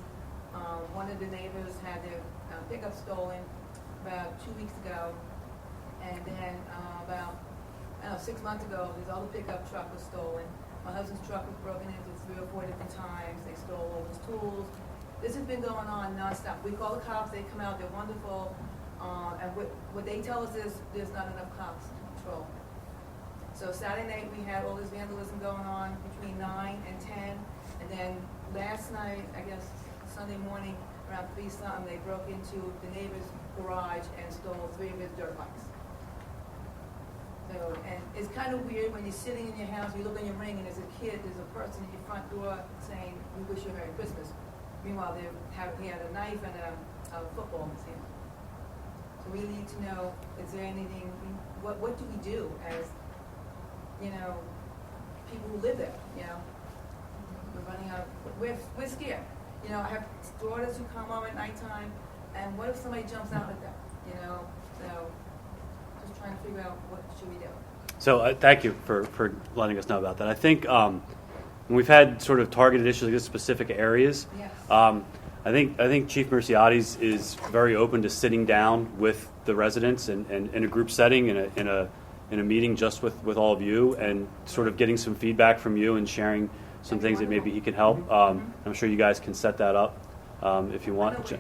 One of the neighbors had their pickup stolen about 2 weeks ago. And then about 6 months ago, his other pickup truck was stolen. My husband's truck was broken into 3 or 4 different times. They stole all his tools. This has been going on nonstop. We call the cops, they come out, they're wonderful. And what they tell us is there's not enough cops to patrol. So Saturday night, we had all this vandalism going on between 9 and 10. And then last night, I guess Sunday morning, around 3-something, they broke into the neighbor's garage and stole 3 of his dirt bikes. So, and it's kind of weird when you're sitting in your house, you look on your Ring, and there's a kid, there's a person at your front door saying, "We wish you a Merry Christmas." Meanwhile, he had a knife and a football in his hand. So we need to know, is there anything, what do we do as, people who live there, We're running out, we're scared. I have daughters who come home at nighttime, and what if somebody jumps out at them, So just trying to figure out what should we do. So thank you for letting us know about that. I think when we've had sort of targeted issues like this, specific areas, Yes. I think Chief Merciades is very open to sitting down with the residents and in a group setting, in a meeting just with all of you, and sort of getting some feedback from you and sharing some things that maybe he can help. I'm sure you guys can set that up if you want.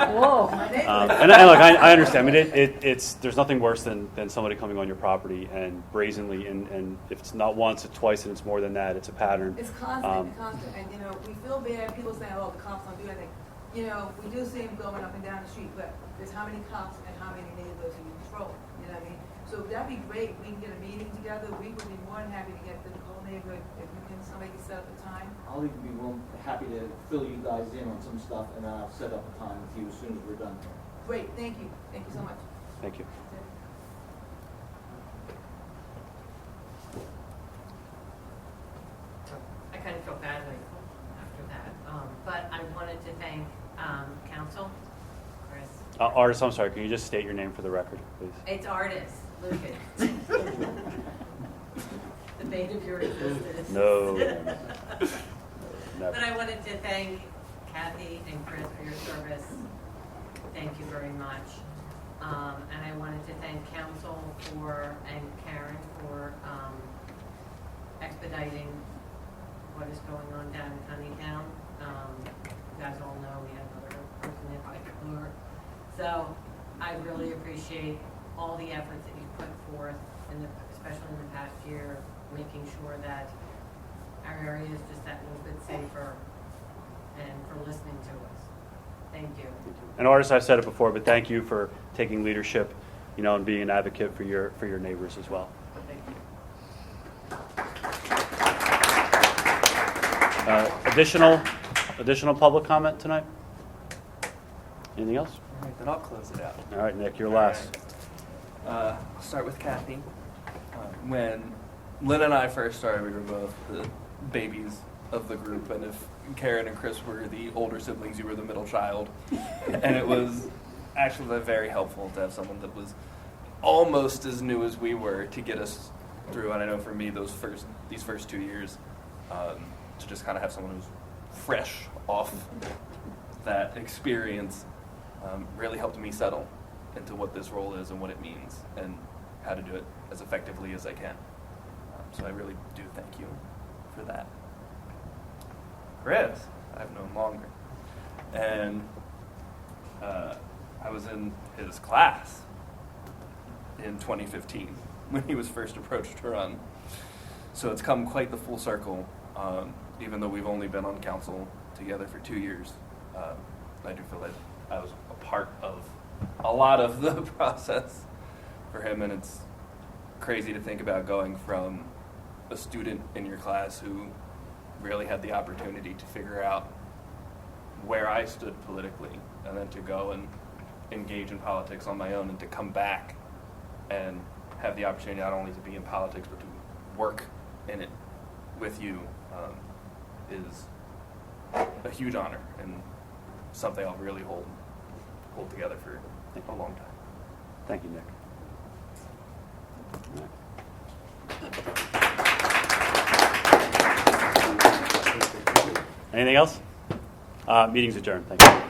Whoa. And look, I understand. I mean, it's there's nothing worse than somebody coming on your property and brazenly, and if it's not once, it's twice, and it's more than that, it's a pattern. It's constant, and we feel bad. People say, "Oh, the cops don't do anything." We do see them going up and down the street, but there's how many cops and how many neighbors are you controlling? You know what I mean? So that'd be great. We can get a meeting together. We would be more than happy to get the whole neighborhood if somebody can set up a time. I'll even be happy to fill you guys in on some stuff, and I'll set up a time with you as soon as we're done. Great, thank you. Thank you so much. Thank you. I kind of feel badly after that, but I wanted to thank council, Chris. Artist, I'm sorry, can you just state your name for the record, please? It's Artist, Lucas. The bane of your existence. No. Never. But I wanted to thank Kathy and Chris for your service. Thank you very much. And I wanted to thank council and Karen for expediting what is going on down in Honeytown. You guys all know we had another person hit by a car. So I really appreciate all the efforts that you put forth, especially in the past year, making sure that our area is just that little bit safer, and for listening to us. Thank you. And Artist, I've said it before, but thank you for taking leadership and being an advocate for your neighbors as well. Additional public comment tonight? Anything else? All right, then I'll close it out. All right, Nick, you're last. I'll start with Kathy. When Lynn and I first started, we were both the babies of the group, and if Karen and Chris were the older siblings, you were the middle child. And it was actually very helpful to have someone that was almost as new as we were to get us through. And I know for me, these first 2 years, to just kind of have someone who's fresh off that experience really helped me settle into what this role is and what it means and how to do it as effectively as I can. So I really do thank you for that. Chris, I've known longer. And I was in his class in 2015 when he was first approached to run. So it's come quite the full circle. Even though we've only been on council together for 2 years, I do feel like I was a part of a lot of the process for him, and it's crazy to think about going from a student in your class who really had the opportunity to figure out where I stood politically, and then to go and engage in politics on my own, and to come back and have the opportunity not only to be in politics but to work in it with you is a huge honor and something I'll really hold together for a long time. Thank you, Nick. Anything else? Meeting's adjourned. Thank you.